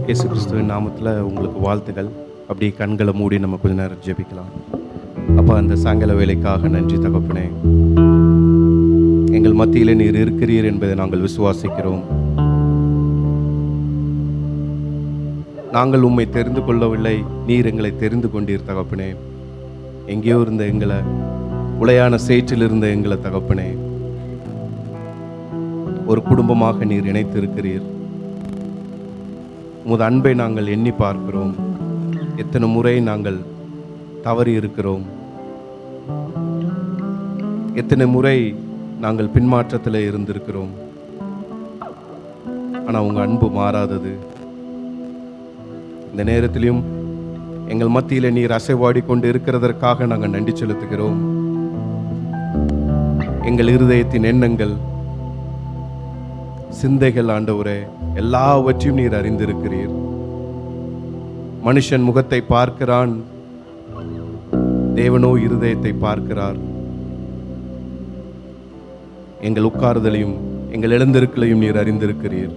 இயேசு கிறிஸ்துவின் நாமத்தில் உங்களுக்கு வாழ்த்துக்கள். அப்படியே கண்களை மூடி நம்ம கொஞ்ச நேரம் ஜெபிக்கலாம். அப்பா, அந்த சாயங்கால வேலைக்காக நன்றி தகப்பனே. எங்கள் மத்தியில் நீர் இருக்கிறீர் என்பதை நாங்கள் விசுவாசிக்கிறோம். நாங்கள் உம்மை தெரிந்து கொள்ளவில்லை, நீர் எங்களை தெரிந்து கொண்டீர் தகப்பனே. எங்கேயோ இருந்த எங்களை, உளையான சேற்றில் இருந்த எங்களை தகப்பனே, ஒரு குடும்பமாக நீர் இணைத்திருக்கிறீர். உமது அன்பை நாங்கள் எண்ணி பார்க்கிறோம். எத்தனை முறை நாங்கள் தவறி இருக்கிறோம், எத்தனை முறை நாங்கள் பின்மாற்றத்தில் இருந்திருக்கிறோம். ஆனால் உங்கள் அன்பு மாறாதது. இந்த நேரத்திலும் எங்கள் மத்தியில் நீர் அசைவாடி கொண்டு இருக்கிறதற்காக நாங்கள் நன்றி செலுத்துகிறோம். எங்கள் இருதயத்தின் எண்ணங்கள், சிந்தைகள் ஆண்டவரே, எல்லாவற்றையும் நீர் அறிந்திருக்கிறீர். மனுஷன் முகத்தை பார்க்கிறான், தேவனோ இருதயத்தை பார்க்கிறார். எங்கள் உட்காருதலையும் எங்கள் எழுந்திருக்கலையும் நீர் அறிந்திருக்கிறீர்.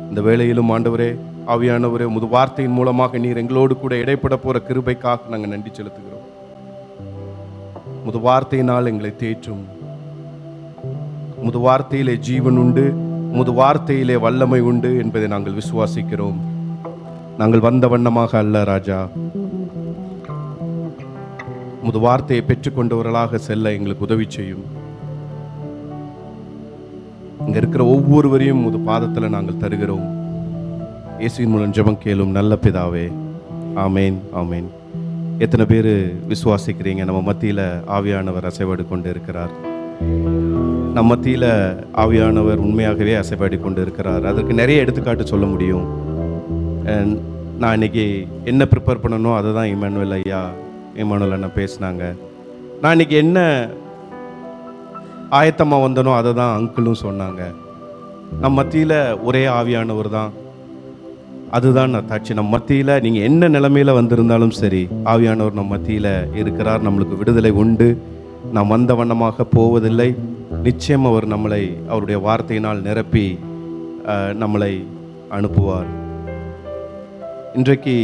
இந்த வேளையிலும் ஆண்டவரே, ஆவியானவரே, உமது வார்த்தையின் மூலமாக நீர் எங்களோடு கூட இடைப்பட போற கிருபைக்காக நாங்கள் நன்றி செலுத்துகிறோம். உமது வார்த்தையினால் எங்களை தேற்றும். உமது வார்த்தையிலே ஜீவன் உண்டு, உமது வார்த்தையிலே வல்லமை உண்டு என்பதை நாங்கள் விசுவாசிக்கிறோம். நாங்கள் வந்த வண்ணமாக அல்ல ராஜா, உமது வார்த்தையை பெற்றுக்கொண்டவர்களாக செல்ல எங்களுக்கு உதவி செய்யும். இங்க இருக்கிற ஒவ்வொருவரையும் உமது பாதத்தில் நாங்கள் தருகிறோம். இயேசுவின் மூலம் ஜெபம் கேளும் நல்ல பிதாவே, ஆமேன் ஆமேன். எத்தனை பேர் விசுவாசிக்கிறீங்க நம்ம மத்தியில் ஆவியானவர் அசைவாடி கொண்டு இருக்கிறார்? நம்ம மத்தியில் ஆவியானவர் உண்மையாகவே அசைவாடி கொண்டு இருக்கிறார். அதற்கு நிறைய எடுத்துக்காட்டு சொல்ல முடியும். நான் இன்னைக்கு என்ன ப்ரிப்பேர் பண்ணணும் அதை தான் இமானுவேல் அண்ணா பேசினாங்க. நான் இன்னைக்கு என்ன ஆயத்தமாக வந்தனோ அதை தான் அங்கிளும் சொன்னாங்க. நம்ம மத்தியில் ஒரே ஆவியானவர் தான். அதுதான் நான் தாட்சி. நம்ம மத்தியில் நீங்கள் என்ன நிலைமையில் வந்திருந்தாலும் சரி, ஆவியானவர் நம்ம மத்தியில் இருக்கிறார். நம்மளுக்கு விடுதலை உண்டு. நாம் வந்த வண்ணமாக போவதில்லை. நிச்சயம் அவர் நம்மளை அவருடைய வார்த்தையினால் நிரப்பி நம்மளை அனுப்புவார். இன்றைக்கு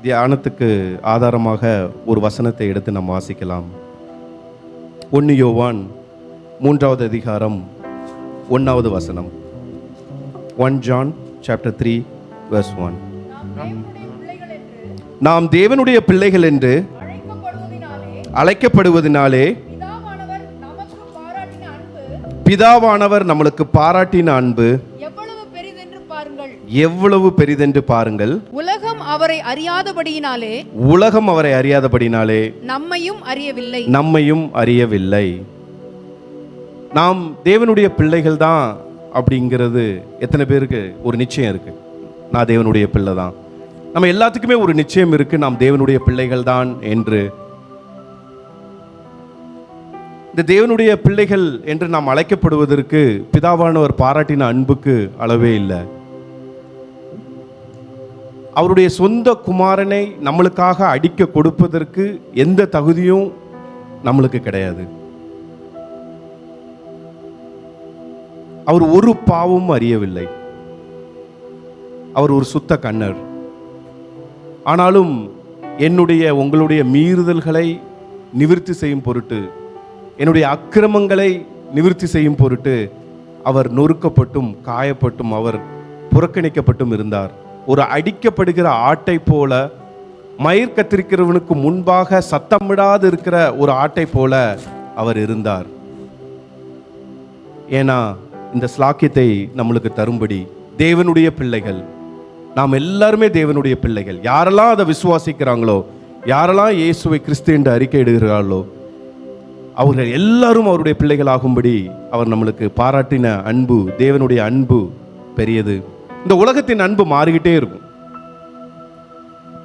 தியானத்துக்கு ஆதாரமாக ஒரு வசனத்தை எடுத்து நாம் வாசிக்கலாம். 1 யோவான் 3வது அதிகாரம் 1வது வசனம். 1 John chapter 3 verse 1. நாம் தேவனுடைய பிள்ளைகள் என்று அழைக்கப்படுவதினாலே பிதாவானவர் நம்மளுக்கு பாராட்டின அன்பு எவ்வளவு பெரிதென்று பாருங்கள். உலகம் அவரை அறியாதபடியினாலே நம்மையும் அறியவில்லை. நாம் தேவனுடைய பிள்ளைகள் தான் அப்படிங்கிறது எத்தனை பேருக்கு ஒரு நிச்சயம் இருக்கு? நான் தேவனுடைய பிள்ளை தான். நம்ம எல்லாத்துக்குமே ஒரு நிச்சயம் இருக்கு, நாம் தேவனுடைய பிள்ளைகள் தான் என்று. இந்த தேவனுடைய பிள்ளைகள் என்று நாம் அழைக்கப்படுவதற்கு பிதாவானவர் பாராட்டின அன்புக்கு அளவே இல்லை. அவருடைய சொந்த குமாரனை நம்மளுக்காக அடிக்க கொடுப்பதற்கு எந்த தகுதியும் நம்மளுக்கு கிடையாது. அவர் ஒரு பாவமும் அறியவில்லை. அவர் ஒரு சுத்த கண்ணர். ஆனாலும் உங்களுடைய மீறுதல்களை நிவர்த்தி செய்யும் பொருட்டு, என்னுடைய அக்கிரமங்களை நிவர்த்தி செய்யும் பொருட்டு அவர் நொறுக்கப்பட்டும் காயப்பட்டும் அவர் புறக்கணிக்கப்பட்டும் இருந்தார். ஒரு அடிக்கப்படுகிற ஆட்டை போல, மயிர் கத்திரிக்கிறவனுக்கு முன்பாக சத்தமிடாது இருக்கிற ஒரு ஆட்டை போல அவர் இருந்தார். ஏன்னா இந்த ஸ்லாக்கியத்தை நம்மளுக்கு தரும்படி தேவனுடைய பிள்ளைகள், நாம் எல்லாருமே தேவனுடைய பிள்ளைகள். யாரெல்லாம் அதை விசுவாசிக்கிறாங்களோ, யாரெல்லாம் இயேசுவை கிறிஸ்து என்று அறிக்கையிடுகிறார்களோ, அவர்கள் எல்லாரும் அவருடைய பிள்ளைகள் ஆகும்படி அவர் நம்மளுக்கு பாராட்டின அன்பு, தேவனுடைய அன்பு பெரியது. இந்த உலகத்தின் அன்பு மாறிக்கிட்டே இருக்கும்.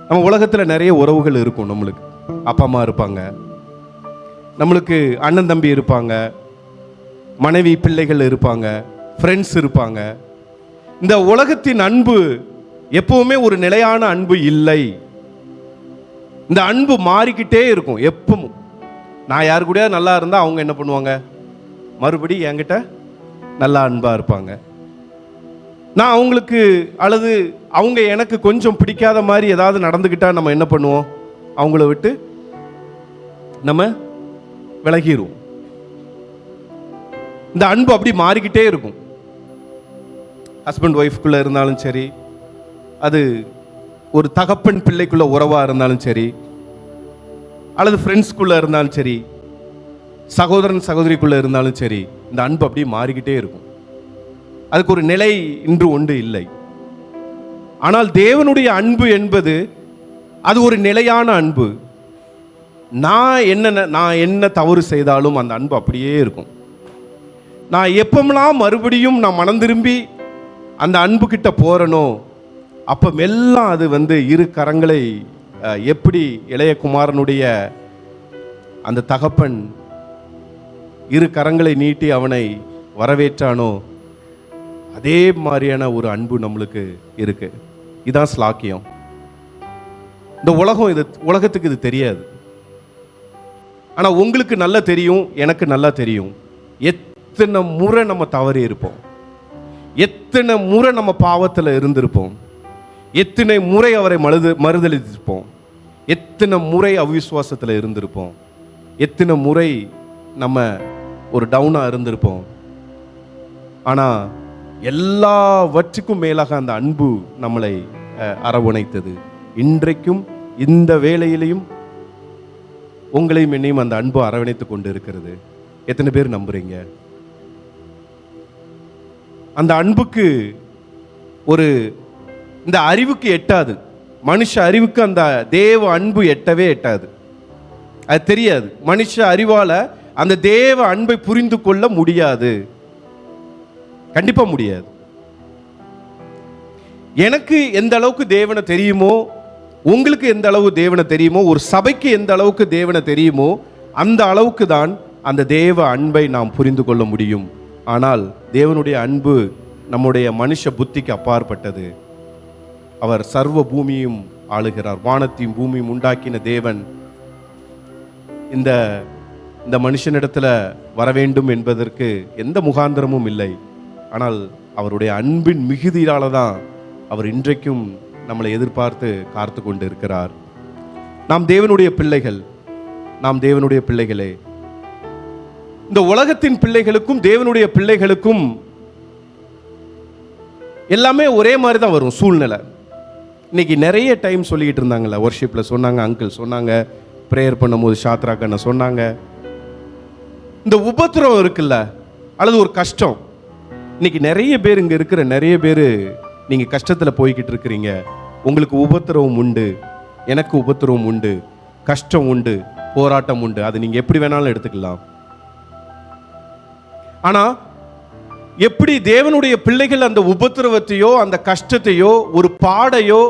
நம்ம உலகத்தில் நிறைய உறவுகள் இருக்கும். நம்மளுக்கு அப்பா அம்மா இருப்பாங்க, நம்மளுக்கு அண்ணன் தம்பி இருப்பாங்க, மனைவி பிள்ளைகள் இருப்பாங்க, ஃப்ரெண்ட்ஸ் இருப்பாங்க. இந்த உலகத்தின் அன்பு எப்பவுமே ஒரு நிலையான அன்பு இல்லை. இந்த அன்பு மாறிக்கிட்டே இருக்கும் எப்பவும். நான் யாரு கூட நல்லா இருந்தால் அவங்க என்ன பண்ணுவாங்க, மறுபடி என்கிட்ட நல்லா அன்பாக இருப்பாங்க. நான் அவங்களுக்கு அல்லது அவங்க எனக்கு கொஞ்சம் பிடிக்காத மாதிரி ஏதாவது நடந்துக்கிட்டா நம்ம என்ன பண்ணுவோம், அவங்கள விட்டு நம்ம விலகிடுவோம். இந்த அன்பு அப்படி மாறிக்கிட்டே இருக்கும். ஹஸ்பண்ட் ஒய்ஃப்குள்ள இருந்தாலும் சரி, அது ஒரு தகப்பன் பிள்ளைக்குள்ள உறவா இருந்தாலும் சரி, அல்லது ஃப்ரெண்ட்ஸ்குள்ள இருந்தாலும் சரி, சகோதரன் சகோதரிக்குள்ள இருந்தாலும் சரி, இந்த அன்பு அப்படி மாறிக்கிட்டே இருக்கும். அதுக்கு ஒரு நிலை இன்று ஒன்று இல்லை. ஆனால் தேவனுடைய அன்பு என்பது அது ஒரு நிலையான அன்பு. நான் என்ன தவறு செய்தாலும் அந்த அன்பு அப்படியே இருக்கும். நான் எப்பமெல்லாம் மறுபடியும் நான் மனம் திரும்பி அந்த அன்பு கிட்ட போறனோ அப்ப மெல்லாம் அது இரு கரங்களை எப்படி இளைய குமாரனுடைய அந்த தகப்பன் இரு கரங்களை நீட்டி அவனை வரவேற்றானோ அதே மாதிரியான ஒரு அன்பு நம்மளுக்கு இருக்கு. இதான் ஸ்லாக்கியம். இந்த உலகத்துக்கு இது தெரியாது. ஆனா உங்களுக்கு நல்லா தெரியும், எனக்கு நல்லா தெரியும். எத்தனை முறை நம்ம தவறி இருப்போம், எத்தனை முறை நம்ம பாவத்தில் இருந்திருப்போம், எத்தனை முறை அவரை மறுதலித்திருப்போம், எத்தனை முறை அவிசுவாசத்தில் இருந்திருப்போம், எத்தனை முறை நம்ம ஒரு டவுனா இருந்திருப்போம். ஆனா எல்லாவற்றுக்கும் மேலாக அந்த அன்பு நம்மளை அரவணைத்தது. இன்றைக்கும் இந்த வேளையிலையும் உங்களையும் என்னையும் அந்த அன்பு அரவணைத்துக் கொண்டு இருக்கிறது. எத்தனை பேர் நம்புறீங்க? அந்த அன்புக்கு இந்த அறிவுக்கு எட்டாது, மனுஷ அறிவுக்கு அந்த தேவ அன்பு எட்டவே எட்டாது. அது தெரியாது. மனுஷ அறிவால அந்த தேவ அன்பை புரிந்து கொள்ள முடியாது, கண்டிப்பா முடியாது. எனக்கு எந்த அளவுக்கு தேவனை தெரியுமோ, உங்களுக்கு எந்த அளவு தேவனை தெரியுமோ, ஒரு சபைக்கு எந்த அளவுக்கு தேவனை தெரியுமோ அந்த அளவுக்கு தான் அந்த தேவ அன்பை நாம் புரிந்து கொள்ள முடியும். ஆனால் தேவனுடைய அன்பு நம்முடைய மனுஷ புத்திக்கு அப்பாற்பட்டது. அவர் சர்வ பூமியும் ஆளுகிறார். வானத்தையும் பூமியும் உண்டாக்கின தேவன் இந்த மனுஷனிடத்துல வர வேண்டும் என்பதற்கு எந்த முகாந்திரமும் இல்லை. ஆனால் அவருடைய அன்பின் மிகுதியால தான் அவர் இன்றைக்கும் நம்மளை எதிர்பார்த்து காத்து கொண்டு இருக்கிறார். நாம் தேவனுடைய பிள்ளைகள், நாம் தேவனுடைய பிள்ளைகளே. இந்த உலகத்தின் பிள்ளைகளுக்கும் தேவனுடைய பிள்ளைகளுக்கும் எல்லாமே ஒரே மாதிரி தான் வரும் சூழ்நிலை. இன்னைக்கு நிறைய டைம் சொல்லிக்கிட்டு இருந்தாங்கல்ல, வர்ஷிப்ல சொன்னாங்க, அங்கிள் சொன்னாங்க, ப்ரேயர் பண்ணும்போது சாத்ராக்கண்ண சொன்னாங்க, இந்த உபத்திரவம் இருக்குல்ல அல்லது ஒரு கஷ்டம். இன்னைக்கு நிறைய பேர் இங்க இருக்கிற நிறைய பேர் நீங்க கஷ்டத்துல போய்கிட்டு இருக்கிறீங்க. உங்களுக்கு உபத்திரவம் உண்டு, எனக்கு உபத்திரவம் உண்டு, கஷ்டம் உண்டு, போராட்டம் உண்டு. அது நீங்க எப்படி வேணாலும் எடுத்துக்கலாம். ஆனா எப்படி தேவனுடைய பிள்ளைகள் அந்த உபத்திரவத்தையோ அந்த கஷ்டத்தையோ ஒரு பாடையோ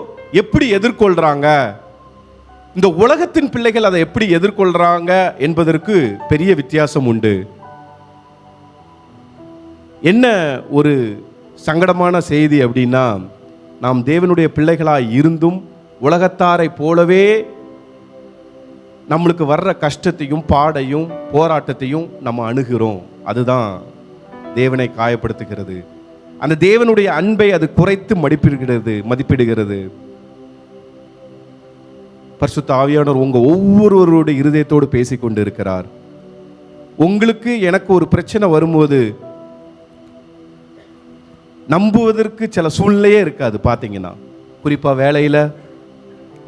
எப்படி எதிர்கொள்றாங்க, இந்த உலகத்தின் பிள்ளைகள் அதை எப்படி எதிர்கொள்றாங்க என்பதற்கு பெரிய வித்தியாசம் உண்டு. என்ன ஒரு சங்கடமான செய்தி அப்படின்னா, நாம் தேவனுடைய பிள்ளைகளாய் இருந்தும் உலகத்தாரை போலவே நம்மளுக்கு வர்ற கஷ்டத்தையும் பாடையும் போராட்டத்தையும் நம்ம அணுகிறோம். அதுதான் தேவனை காயப்படுத்துகிறது. அந்த தேவனுடைய அன்பை அது குறைத்து மதிப்பிடுகிறது. பரிசுத்த ஆவியானவர் உங்க ஒவ்வொருவருடைய இருதயத்தோடு பேசிக்கொண்டு இருக்கிறார். உங்களுக்கு எனக்கு ஒரு பிரச்சனை வரும்போது நம்புவதற்கு சில சூழ்நிலையே இருக்காது. பார்த்தீங்கன்னா குறிப்பா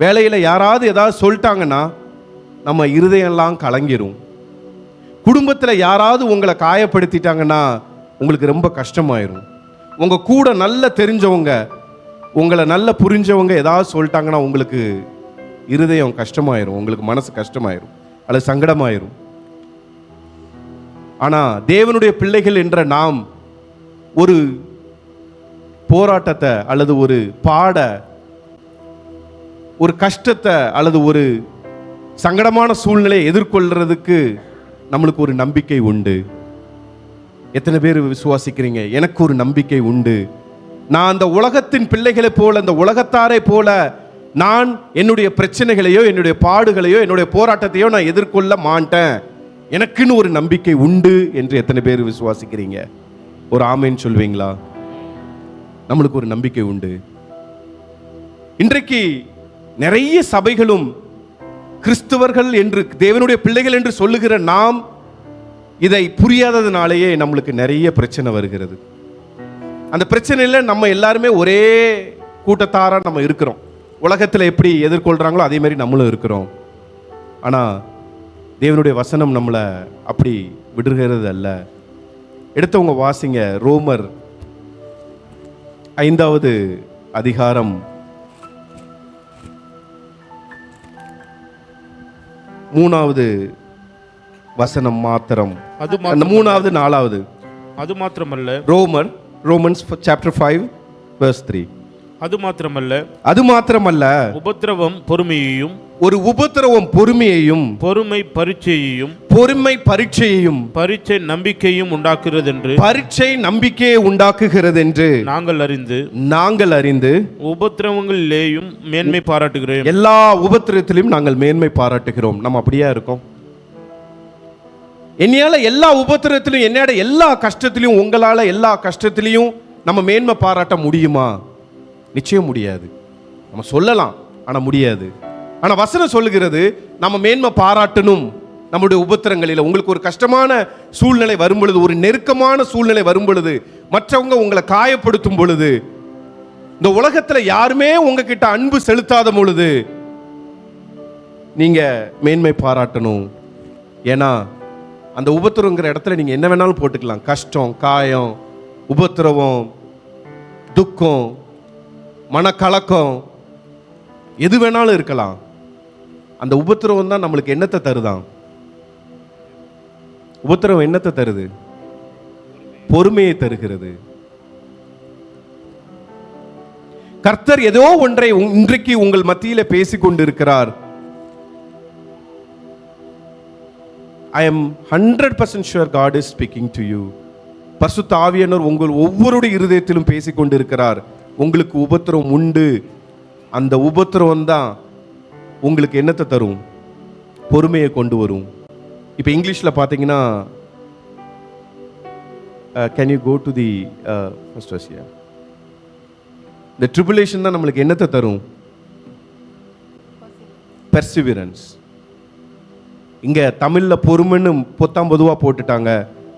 வேலையில யாராவது ஏதாவது சொல்லிட்டாங்கன்னா நம்ம இருதயம்லாம் கலங்கிரும். குடும்பத்தில் யாராவது உங்களை காயப்படுத்திட்டாங்கன்னா உங்களுக்கு ரொம்ப கஷ்டமாயிரும். உங்க கூட நல்ல தெரிஞ்சவங்க, உங்களை நல்ல புரிஞ்சவங்க ஏதாவது சொல்லிட்டாங்கன்னா உங்களுக்கு இருதயம் கஷ்டமாயிரும், உங்களுக்கு மனசு கஷ்டமாயிரும் அல்லது சங்கடமாயிரும். ஆனா தேவனுடைய பிள்ளைகள் என்ற நாம் ஒரு போராட்டத்தை அல்லது ஒரு ஒரு கஷ்டத்தை அல்லது ஒரு சங்கடமான சூழ்நிலையை எதிர்கொள்றதுக்கு நம்மளுக்கு ஒரு நம்பிக்கை உண்டு. எத்தனை பேர் விசுவாசிக்கிறீங்க? எனக்கு ஒரு நம்பிக்கை உண்டு. நான் அந்த உலகத்தின் பிள்ளைகளை போல, அந்த உலகத்தாரை போல நான் என்னுடைய பிரச்சனைகளையோ என்னுடைய பாடுகளையோ என்னுடைய போராட்டத்தையோ நான் எதிர்கொள்ள மாட்டேன் எனக்குன்னு ஒரு நம்பிக்கை உண்டு என்று எத்தனை பேர் விசுவாசிக்கிறீங்க? ஒரு ஆமேன்னு சொல்வீங்களா? நம்மளுக்கு ஒரு நம்பிக்கை உண்டு. இன்றைக்கு நிறைய சபைகளும் கிறிஸ்தவர்கள் என்று, தேவனுடைய பிள்ளைகள் என்று சொல்லுகிற நாம் இதை புரியாததுனாலேயே நம்மளுக்கு நிறைய பிரச்சனை வருகிறது. அந்த பிரச்சனையில் நம்ம எல்லாருமே ஒரே கூட்டத்தாரா நம்ம இருக்கிறோம். உலகத்தில் எப்படி எதிர்கொள்றாங்களோ அதே மாதிரி நம்மளும் இருக்கிறோம். ஆனால் தேவனுடைய வசனம் நம்மளை அப்படி விடுகிறது அல்ல. எடுத்தவங்க வாசிங்க, ரோமர் 5வது அதிகாரம் 3வது வசனம் மாத்திரம். அந்த 3வது 4வது. அது மாத்திரமல்ல, ரோமன்ஸ் சாப்டர் 5 verse 3. அது மாத்திரமல்ல, உபத்திரவம் பொறுமையையும், ஒரு உபத்திரவம் பொறுமையையும், பொறுமை பரீட்சையையும், பரீட்சை நம்பிக்கையும் உண்டாக்குகிறது என்று நாங்கள் அறிந்து உபத்திரவங்களிலேயும் மேன்மை பாராட்டுகிறோம். எல்லா உபத்திரத்திலும் நாங்கள் மேன்மை பாராட்டுகிறோம். நம்ம அப்படியே இருக்கோம். என்னையால எல்லா உபத்திரத்திலும், என்னோட எல்லா கஷ்டத்திலையும், உங்களால எல்லா கஷ்டத்திலையும் நம்ம மேன்மை பாராட்ட முடியுமா? நிச்சயம் முடியாது. நம்ம சொல்லலாம், ஆனா முடியாது. ஆனா வசனம் சொல்லுகிறது நம்ம மேன்மை பாராட்டணும். நம்முடைய உபத்திரங்களில் உங்களுக்கு ஒரு கஷ்டமான சூழ்நிலை வரும் பொழுது, ஒரு நெருக்கமான சூழ்நிலை வரும் பொழுது, மற்றவங்க உங்களை காயப்படுத்தும் பொழுது, இந்த உலகத்துல யாருமே உங்ககிட்ட அன்பு செலுத்தாத பொழுது நீங்க மேன்மை பாராட்டணும். ஏன்னா அந்த உபத்திரங்கிற இடத்துல நீங்க என்ன வேணாலும் போட்டுக்கலாம். கஷ்டம், காயம், உபத்திரவம், துக்கம், மனக்கலக்கம், எது வேணாலும் இருக்கலாம். அந்த உபத்திரவம் தான் நம்மளுக்கு என்னத்தை தருதான்? உபத்திரவம் என்னத்தை தருது? பொறுமையை தருகிறது. கர்த்தர் ஏதோ ஒன்றை இன்றைக்கு உங்கள் மத்தியில பேசிக் கொண்டிருக்கிறார். I am 100% sure God is speaking to you. பரிசுத்த ஆவியானவர் உங்கள் ஒவ்வொருடைய இருதயத்திலும் பேசிக் கொண்டிருக்கிறார். உங்களுக்கு உபத்திரவம் உண்டு. அந்த உபத்திரவம் தான் உங்களுக்கு என்னத்தை தரும்? பொறுமையை கொண்டு வரும். இப்போ இங்கிலீஷில் பார்த்தீங்கன்னா, can you go to the first verse? இந்த ட்ரிபுலேஷன் தான் நம்மளுக்கு என்னத்தை தரும்? பெர்சிவியரன்ஸ். இங்கே தமிழில் பொறுமைன்னு பொதுவாக போட்டுட்டாங்க.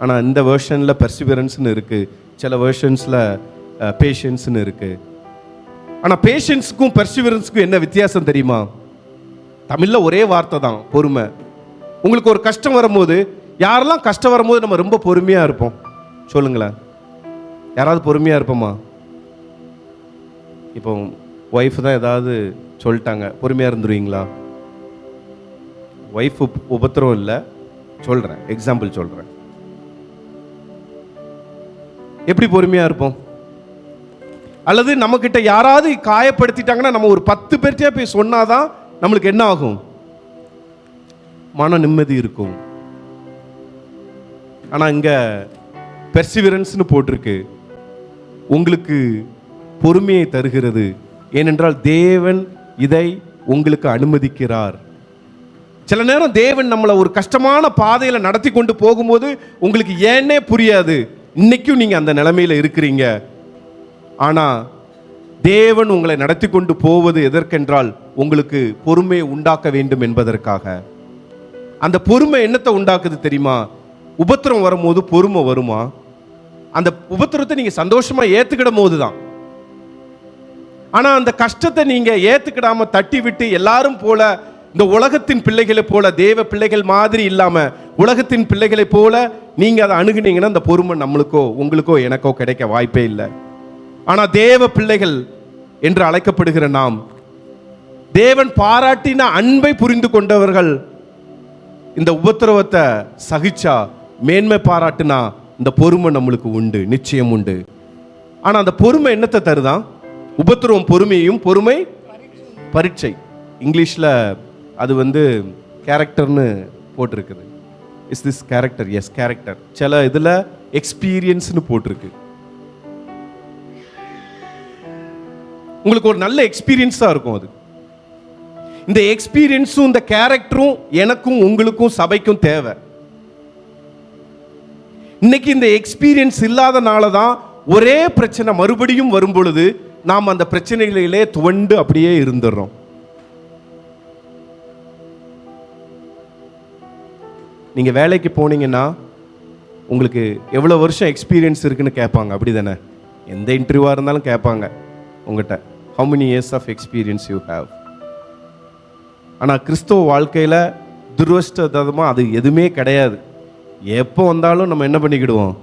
ஆனால் இந்த வேர்ஷனில் பெர்சிவியரன்ஸ்னு இருக்குது. சில வேர்ஷன்ஸில் பேஷன்ஸ்னு இருக்குது. ஆனால் பேஷன்ஸுக்கும் பெர்சிவியரன்ஸுக்கும் என்ன வித்தியாசம் தெரியுமா? தமிழில் ஒரே வார்த்தை தான், பொறுமை. உங்களுக்கு ஒரு கஷ்டம் வரும்போது, யாரெல்லாம் கஷ்டம் வரும்போது நம்ம ரொம்ப பொறுமையாக இருப்போம்? சொல்லுங்களேன், யாராவது பொறுமையாக இருப்போமா? இப்போ ஒய்ஃப் தான் ஏதாவது சொல்லிட்டாங்க, பொறுமையாக இருந்துருவீங்களா? ஒய்ஃப் உபத்திரம் இல்லை, சொல்கிறேன், எக்ஸாம்பிள் சொல்கிறேன். எப்படி பொறுமையாக இருப்போம்? அல்லது நம்மக்கிட்ட யாராவது காயப்படுத்திட்டாங்கன்னா நம்ம ஒரு 10 பேர்கிட்ட போய் சொன்னாதான் நம்மளுக்கு என்ன ஆகும்? மன நிம்மதி இருக்கும். ஆனால் இங்கே பெர்சிவியரன்ஸ்னு போட்டிருக்கு. உங்களுக்கு பொறுமையை தருகிறது. ஏனென்றால் தேவன் இதை உங்களுக்கு அனுமதிக்கிறார். சில நேரம் தேவன் நம்மளை ஒரு கஷ்டமான பாதையில் நடத்தி கொண்டு போகும்போது உங்களுக்கு ஏன்னே புரியாது. இன்னைக்கும் நீங்கள் அந்த நிலைமையில் இருக்கிறீங்க. ஆனால் தேவன் உங்களை நடத்தி கொண்டு போவது எதற்கென்றால் உங்களுக்கு பொறுமையை உண்டாக்க வேண்டும் என்பதற்காக. அந்த பொறுமை என்னத்தை உண்டாக்குது தெரியுமா? உபத்திரம் வரும்போது பொறுமை வருமா? அந்த உபத்திரத்தை நீங்கள் சந்தோஷமாக ஏற்றுக்கிடும் போது தான். ஆனால் அந்த கஷ்டத்தை நீங்கள் ஏற்றுக்கிடாம தட்டி விட்டு எல்லாரும் போல, இந்த உலகத்தின் பிள்ளைகளை போல, தேவ பிள்ளைகள் மாதிரி இல்லாமல் உலகத்தின் பிள்ளைகளை போல நீங்கள் அதை அணுகுனீங்கன்னா அந்த பொறுமை நம்மளுக்கோ உங்களுக்கோ எனக்கோ கிடைக்க வாய்ப்பே இல்லை. ஆனால் தேவ பிள்ளைகள் என்று அழைக்கப்படுகிற நாம், தேவன் பாராட்டின அன்பை புரிந்து கொண்டவர்கள், இந்த உபத்திரவத்தை சகிச்சா, மேன்மை பாராட்டினா இந்த பொறுமை நம்மளுக்கு உண்டு, நிச்சயம் உண்டு. ஆனால் அந்த பொறுமை என்னத்தை தருதான்? உபத்திரவம் பொறுமையும், பொறுமை பரீட்சை. இங்கிலீஷில் அது கேரக்டர்னு போட்டிருக்குது. Is this character? Yes, character. சில இதில் எக்ஸ்பீரியன்ஸ்னு போட்டிருக்கு. உங்களுக்கு ஒரு நல்ல எக்ஸ்பீரியன்ஸாக இருக்கும் அது. இந்த எக்ஸ்பீரியன்ஸும் இந்த கேரக்டரும் எனக்கும் உங்களுக்கும் சபைக்கும் தேவை. இன்னைக்கு இந்த எக்ஸ்பீரியன்ஸ் இல்லாதனால தான் ஒரே பிரச்சனை மறுபடியும் வரும் பொழுது நாம் அந்த பிரச்சனைகளிலே துவண்டு அப்படியே இருந்துடுறோம். நீங்க வேலைக்கு போனீங்கன்னா உங்களுக்கு எவ்வளவு வருஷம் எக்ஸ்பீரியன்ஸ் இருக்குன்னு கேட்பாங்க, அப்படிதானே? எந்த இன்டர்வியூவா இருந்தாலும் கேட்பாங்க உங்ககிட்ட, how many years of experience you have. ஆனா கிறிஸ்தவ வாழ்க்கையில துரஷ்டமா அது எதுவுமே கிடையாது. எப்போ வந்தாலும் நம்ம என்ன பண்ணிக்கிடுவோம்,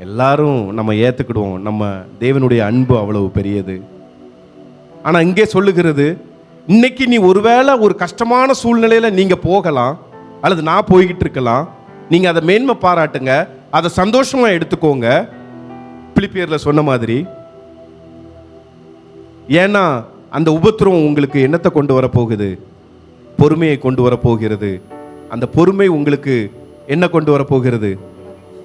எல்லாரும் நம்ம ஏத்துக்கிடுவோம். நம்ம தேவனுடைய அன்பு அவ்வளவு பெரியது. ஆனா இங்கே சொல்லுகிறது, இன்னைக்கு நீ ஒருவேளை ஒரு கஷ்டமான சூழ்நிலையில நீங்க போகலாம், அல்லது நான் போய்கிட்டு இருக்கலாம். நீங்க அதை மேன்மை பாராட்டுங்க, அதை சந்தோஷமா எடுத்துக்கோங்க. பிலிப்பியர்ல சொன்ன மாதிரி, ஏன்னா அந்த உபத்திரம் உங்களுக்கு என்னத்தை கொண்டு வர போகுது? பொறுமையை கொண்டு வர போகிறது. அந்த பொறுமை உங்களுக்கு என்ன கொண்டு வர போகிறது?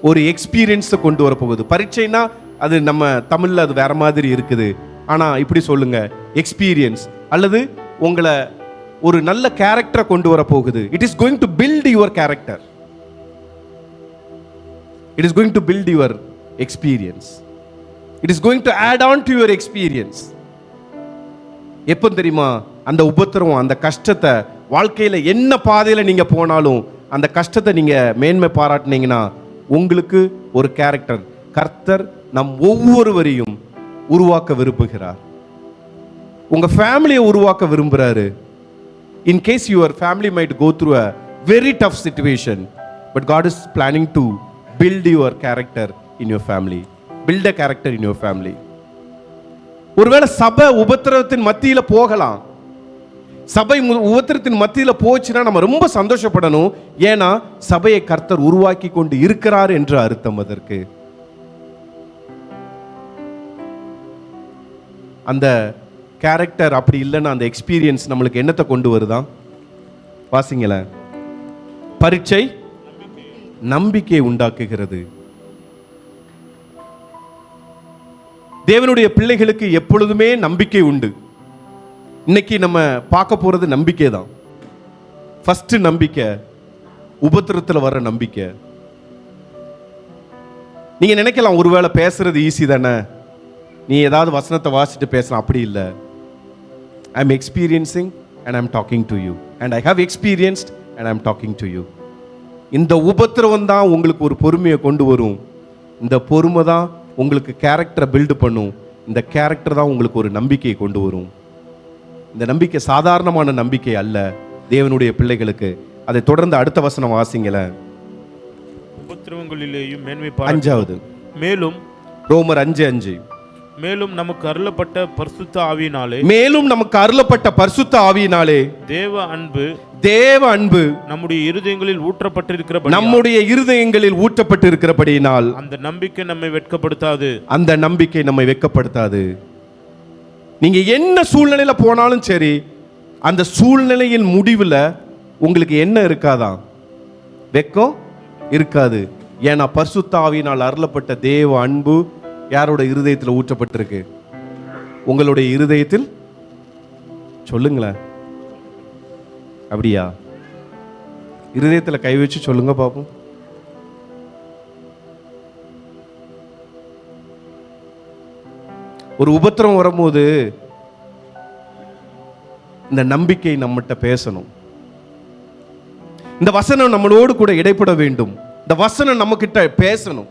ஒரு எக்ஸ்பீரியன்ஸை கொண்டு வர போகுது. பரீட்சைனா அது நம்ம தமிழ்ல அது வேற மாதிரி இருக்குது. ஆனா இப்படி சொல்லுங்க, எக்ஸ்பீரியன்ஸ் அல்லது உங்களை ஒரு நல்ல கேரக்டரை கொண்டு வர போகுது. It is going to build your character. It is going to build your experience. It is going to add on to your experience. எப்போ தெரியுமா? அந்த உபத்திரம், அந்த கஷ்டத்தை, வாழ்க்கையில என்ன பாதையில நீங்க போனாலும் அந்த கஷ்டத்தை நீங்க மேன்மை பாராட்டினீங்கன்னா உங்களுக்கு ஒரு கேரக்டர் கர்த்தர் நம் ஒவ்வொருவரையும் உருவாக்க விரும்புகிறார். உங்க ஃபேமிலியை உருவாக்க விரும்புறாரு. In case your family might go through a very tough situation, but God is planning to build your character in your family. Build a character in your family. ஒருவேளை சபை உபத்திரவத்தின் மத்தியில போகலாம். சபை உபத்திரத்தின் மத்தியில போச்சுன்னா நம்ம ரொம்ப சந்தோஷப்படணும். ஏன்னா சபையை கர்த்தர் உருவாக்கி கொண்டு இருக்கிறார் என்று அர்த்தம். அதற்கு அந்த கேரக்டர் அப்படி இல்லைன்னா அந்த எக்ஸ்பீரியன்ஸ் நம்மளுக்கு என்னத்தை கொண்டு வருதான்? வாசிங்களேன். பரீட்சை நம்பிக்கை உண்டாக்குகிறது. தேவனுடைய பிள்ளைகளுக்கு எப்பொழுதுமே நம்பிக்கை உண்டு. இன்னைக்கு நம்ம பார்க்க போறது நம்பிக்கை தான். ஃபர்ஸ்ட் நம்பிக்கை, உபத்திரத்தில் வர நம்பிக்கை. நீங்க நினைக்கலாம் ஒருவேளை பேசுறது ஈஸி தானே, நீ ஏதாவது வசனத்தை வாசிட்டு பேசலாம். அப்படி இல்லை. I am experiencing and I am talking to you and I have experienced and I am talking to you. இந்த உபத்திரவம் தான் உங்களுக்கு ஒரு பொறுமையை கொண்டு வரும். இந்த பொறுமை தான் உங்களுக்கு கேரக்டரை பில்டு பண்ணும். இந்த கேரக்டர் தான் உங்களுக்கு ஒரு நம்பிக்கையை கொண்டு வரும். இந்த நம்பிக்கை சாதாரணமான நம்பிக்கை அல்ல தேவனுடைய பிள்ளைகளுக்கு. அதை தொடர்ந்து அடுத்த வசனம் வாசிங்கள. உபத்திரவங்களிலேயும் மேன்மை அஞ்சாவது, மேலும் ரோமர் 5:5, மேலும் நமக்கு அருளப்பட்ட பரிசுத்த ஆவியினாலே, மேலும் நமக்கு அருளப்பட்ட பரிசுத்த ஆவியினாலே தேவ அன்பு நம்முடைய இருதயங்களில் ஊற்றப்பட்டிருக்கிறபடியினால் அந்த நம்பிக்கை நம்மை வெட்கப்படுத்தாது. அந்த நம்பிக்கை நம்மை வெட்கப்படுத்தாது. நீங்க என்ன சூழ்நிலையில போனாலும் சரி, அந்த சூழ்நிலையின் முடிவில் உங்களுக்கு என்ன இருக்காதான்? வெட்கம் இருக்காது. ஏன்னா பரிசுத்த ஆவியினால் அருளப்பட்ட தேவ அன்பு யாரோட இருதயத்தில் ஊற்றப்பட்டிருக்கு? உங்களுடைய இருதயத்தில். சொல்லுங்களேன். அப்படியா? இருதயத்தில் கை வச்சு சொல்லுங்க பாப்போம். ஒரு உபத்திரம் வரும்போது இந்த நம்பிக்கை நம்மகிட்ட பேசணும். இந்த வசனம் நம்மளோடு கூட இடைப்பட வேண்டும். இந்த வசனம் நம்ம கிட்ட பேசணும்.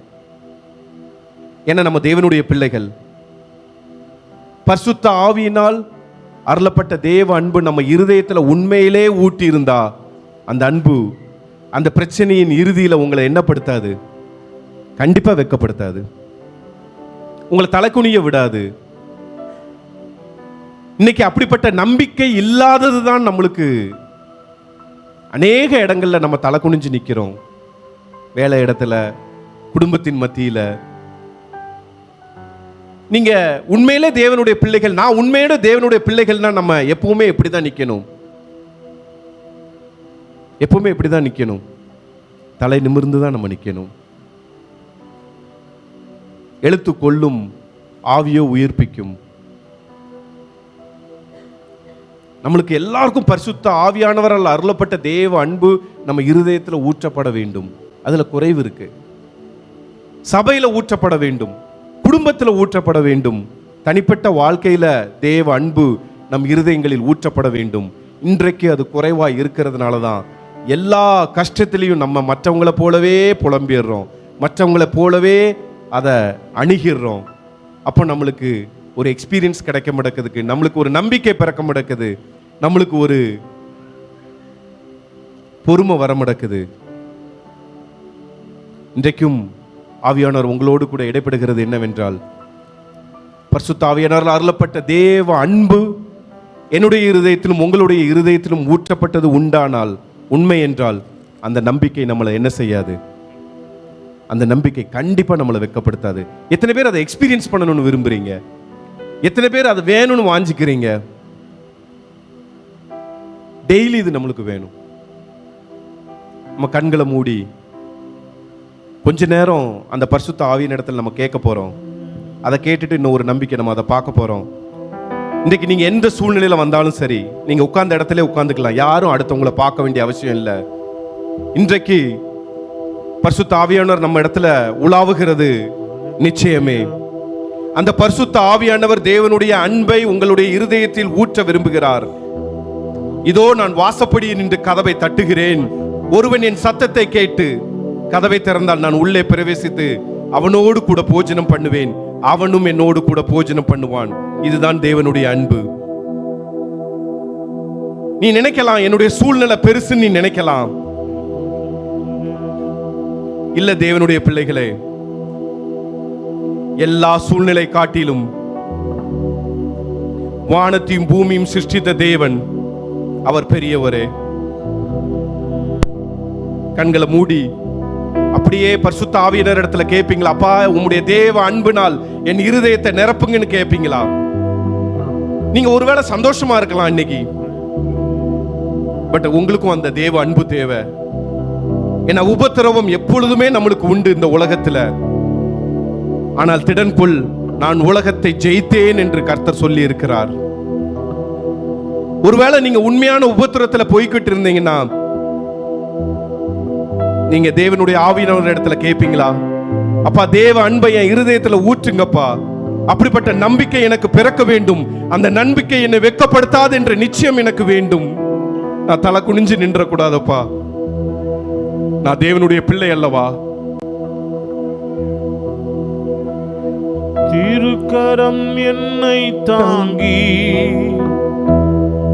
ஏன்னா நம்ம தேவனுடைய பிள்ளைகள். பரிசுத்த ஆவியினால் அருளப்பட்ட தேவ அன்பு நம்ம இருதயத்தில் உண்மையிலே ஊட்டி இருந்தா அந்த அன்பு அந்த பிரச்சனையின் இறுதியில் உங்களை என்னப்படுத்தாது? கண்டிப்பா வெட்கப்படுத்தாது. உங்களை தலைக்குனிய விடாது. இன்னைக்கு அப்படிப்பட்ட நம்பிக்கை இல்லாதது தான் நம்மளுக்கு அநேக இடங்கள்ல நம்ம தலை குனிஞ்சு நிற்கிறோம். வேலை இடத்துல, குடும்பத்தின் மத்தியில. நீங்க உண்மையிலே தேவனுடைய பிள்ளைகள், நான் உண்மையோட தேவனுடைய பிள்ளைகள்னா நம்ம எப்பவுமே இப்படிதான் நிக்கணும். எப்பவுமே இப்படிதான் நிக்கணும். தலை நிமிர்ந்து தான் நம்ம நிக்கணும். எழுத்து கொள்ளும், ஆவியோ உயிர்ப்பிக்கும். நம்மளுக்கு எல்லாருக்கும் பரிசுத்த ஆவியானவரால் அருளப்பட்ட தேவ அன்பு நம்ம இருதயத்தில் ஊற்றப்பட வேண்டும். அதுல குறைவு இருக்கு. சபையில ஊற்றப்பட வேண்டும், குடும்பத்தில் ஊற்றப்பட வேண்டும், தனிப்பட்ட வாழ்க்கையில தேவ அன்பு நம் இருதயங்களில் ஊற்றப்பட வேண்டும். இன்றைக்கு அது குறைவாய் இருக்கிறதுனால தான் எல்லா கஷ்டத்திலையும் நம்ம மற்றவங்களை போலவே புலம்பிடுறோம், மற்றவங்களை போலவே அதை அணுகிடுறோம். அப்போ நம்மளுக்கு ஒரு எக்ஸ்பீரியன்ஸ் கிடைக்க மாட்டேங்குது, நம்மளுக்கு ஒரு நம்பிக்கை பிறக்க மாட்டேங்குது, நம்மளுக்கு ஒரு பொறுமை வர மாட்டேங்குது. இன்றைக்கும் ஆவியானவர் உங்களோடு கூட இடைப்படுகிறது என்னவென்றால், பரிசுத்த ஆவியானவரால் அருளப்பட்ட தேவ அன்பு என்னுடைய இருதயத்திலும் உங்களுடைய இருதயத்திலும் ஊற்றப்பட்டது உண்டானால், உண்மை என்றால், அந்த நம்பிக்கை நம்மளை என்ன செய்யாது? அந்த நம்பிக்கை கண்டிப்பா நம்மளை வெட்கப்படுத்தாது. எத்தனை பேர் அதை எக்ஸ்பீரியன்ஸ் பண்ணணும்னு விரும்புறீங்க? எத்தனை பேர் அது வேணும்னு வாஞ்சிக்கிறீங்க? டெய்லி இது நம்மளுக்கு வேணும். நம்ம கண்களை மூடி கொஞ்ச நேரம் அந்த பரிசுத்த ஆவியின் இடத்துல நம்ம கேட்க போறோம். அதை கேட்டுட்டு இன்னும் ஒரு நம்பிக்கை நம்ம அதை பார்க்க போறோம். இன்றைக்கு நீங்க எந்த சூழ்நிலையில வந்தாலும் சரி, நீங்க உட்கார்ந்த இடத்துல உட்கார்ந்துக்கலாம், யாரும் அடுத்தவங்களை பார்க்க வேண்டிய அவசியம் இல்லை. இன்றைக்கு பரிசுத்த ஆவியானவர் நம்ம இடத்துல உலாவுகிறது நிச்சயமே. அந்த பரிசுத்த ஆவியானவர் தேவனுடைய அன்பை உங்களுடைய இருதயத்தில் ஊற்ற விரும்புகிறார். இதோ நான் வாசப்படியில் நின்று கதவை தட்டுகிறேன், ஒருவன் என் சத்தத்தை கேட்டு கதவை திறந்தால் நான் உள்ளே பிரவேசித்து அவனோடு கூட போஜனம் பண்ணுவேன், அவனும் என்னோடு கூட போஜனம் பண்ணுவான். இதுதான் தேவனுடைய அன்பு. நீ நினைக்கலாம் என்னுடைய சூழ்நிலை பெருசுன்னு நீ நினைக்கலாம். இல்ல தேவனுடைய பிள்ளைகளே, எல்லா சூழ்நிலை காட்டிலும் வானத்தையும் பூமியும் சிருஷ்டித்த தேவன் அவர் பெரியவரே. கண்களை மூடி அப்படியே பரிசுத்த ஆவியானவர் இடத்துல கேட்பீங்களா? அப்பா, உம்முடைய தேவ அன்புனால் என் இருதயத்தை நிரப்புங்கன்னு கேட்பீங்களா? நீங்க ஒருவேளை சந்தோஷமா இருக்கலாம் இன்னைக்கு, பட் உங்களுக்கும் அந்த தேவ அன்பு தேவை. ஏன்னா உபத்திரவம் எப்பொழுதுமே நம்மளுக்கு உண்டு இந்த உலகத்துல. ஆனால் திடன் கொள், நான் உலகத்தை ஜெயித்தேன் என்று கர்த்தர் சொல்லி இருக்கிறார். ஒருவேளை நீங்க உண்மையான உபத்திரத்துல போய்கிட்டு இருந்தீங்கன்னா, நீங்க தேவனுடைய ஆவியானவர் இடத்துல கேட்பீங்களா? அப்பா, தேவ அன்பை என் இருதயத்துல ஊற்றுங்கப்பா, அப்படிப்பட்ட நம்பிக்கை எனக்கு பிறக்க வேண்டும், அந்த நம்பிக்கை என்னை வெட்கப்படுத்தாது என்ற நிச்சயம் எனக்கு வேண்டும். நான் தலை குனிஞ்சு நின்ற கூடாதப்பா, நான் தேவனுடைய பிள்ளை அல்லவா? திருக்கரம் என்னை தாங்கி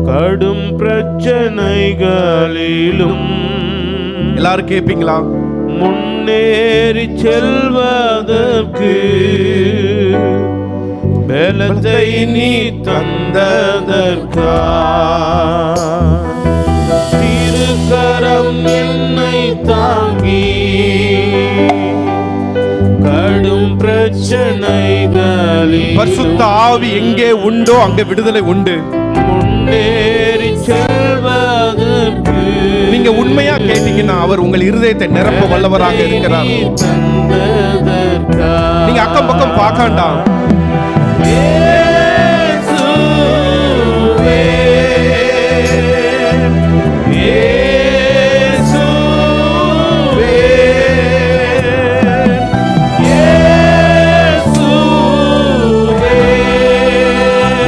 கடும் பிரச்சனைகளிலும் எல்லாரும் கேட்பீங்களா? முன்னேறி செல்வதற்கு பலத்தை நீ தந்ததற்கா திருக்கரம் என்னை தாங்கி கடும் பிரச்சனைகளில் பரிசுத்த ஆவி எங்கே உண்டோ அங்கே விடுதலை உண்டு. முன்னேறி செல்வதற்கு நீங்க உண்மையா கேட்டீங்கன்னா அவர் உங்கள் இருதயத்தை நிரப்ப வல்லவராக இருக்கிறார். நீங்க அக்கம் பக்கம் பார்க்காண்டாம்.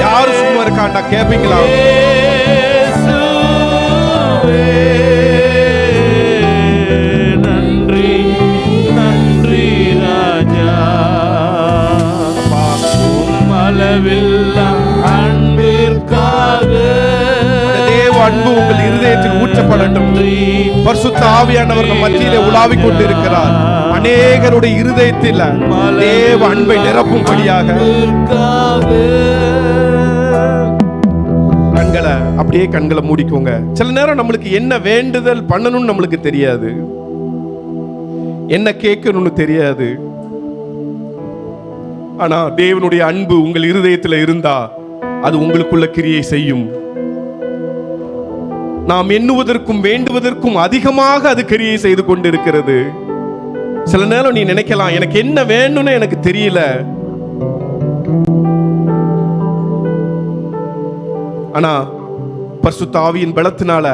யாரும் சும்மா இருக்காண்டா கேப்பீங்களா? அன்பு உங்கள் இருதயத்தில் ஊற்றப்படட்டும். பரிசுத்த ஆவியானவர் நம் மத்தியிலே உலாவிக் கொண்டிருக்கிறார். அநேகருடைய இருதயத்தில் தேவ அன்பை நிரப்பும்படியாக. கண்களை அப்படியே கண்களை மூடிக்கோங்க. சில நேரம் நம்மளுக்கு என்ன வேண்டுதல் பண்ணணும்னு நம்மளுக்கு தெரியாது, என்ன கேட்கணும்னு தெரியாது. ஆனா தேவனுடைய அன்பு உங்கள் இருதயத்தில் இருந்தா அது உங்களுக்குள்ள கிரியை செய்யும். நாம் எண்ணுவதற்கும் வேண்டுவதற்கும் அதிகமாக அது கிரியை செய்து கொண்டிருக்கிறது. சில நேரம் நீ நினைக்கலாம், எனக்கு என்ன வேணும்னு எனக்கு தெரியல. ஆனா பரிசுத்த ஆவியின் பலத்தினால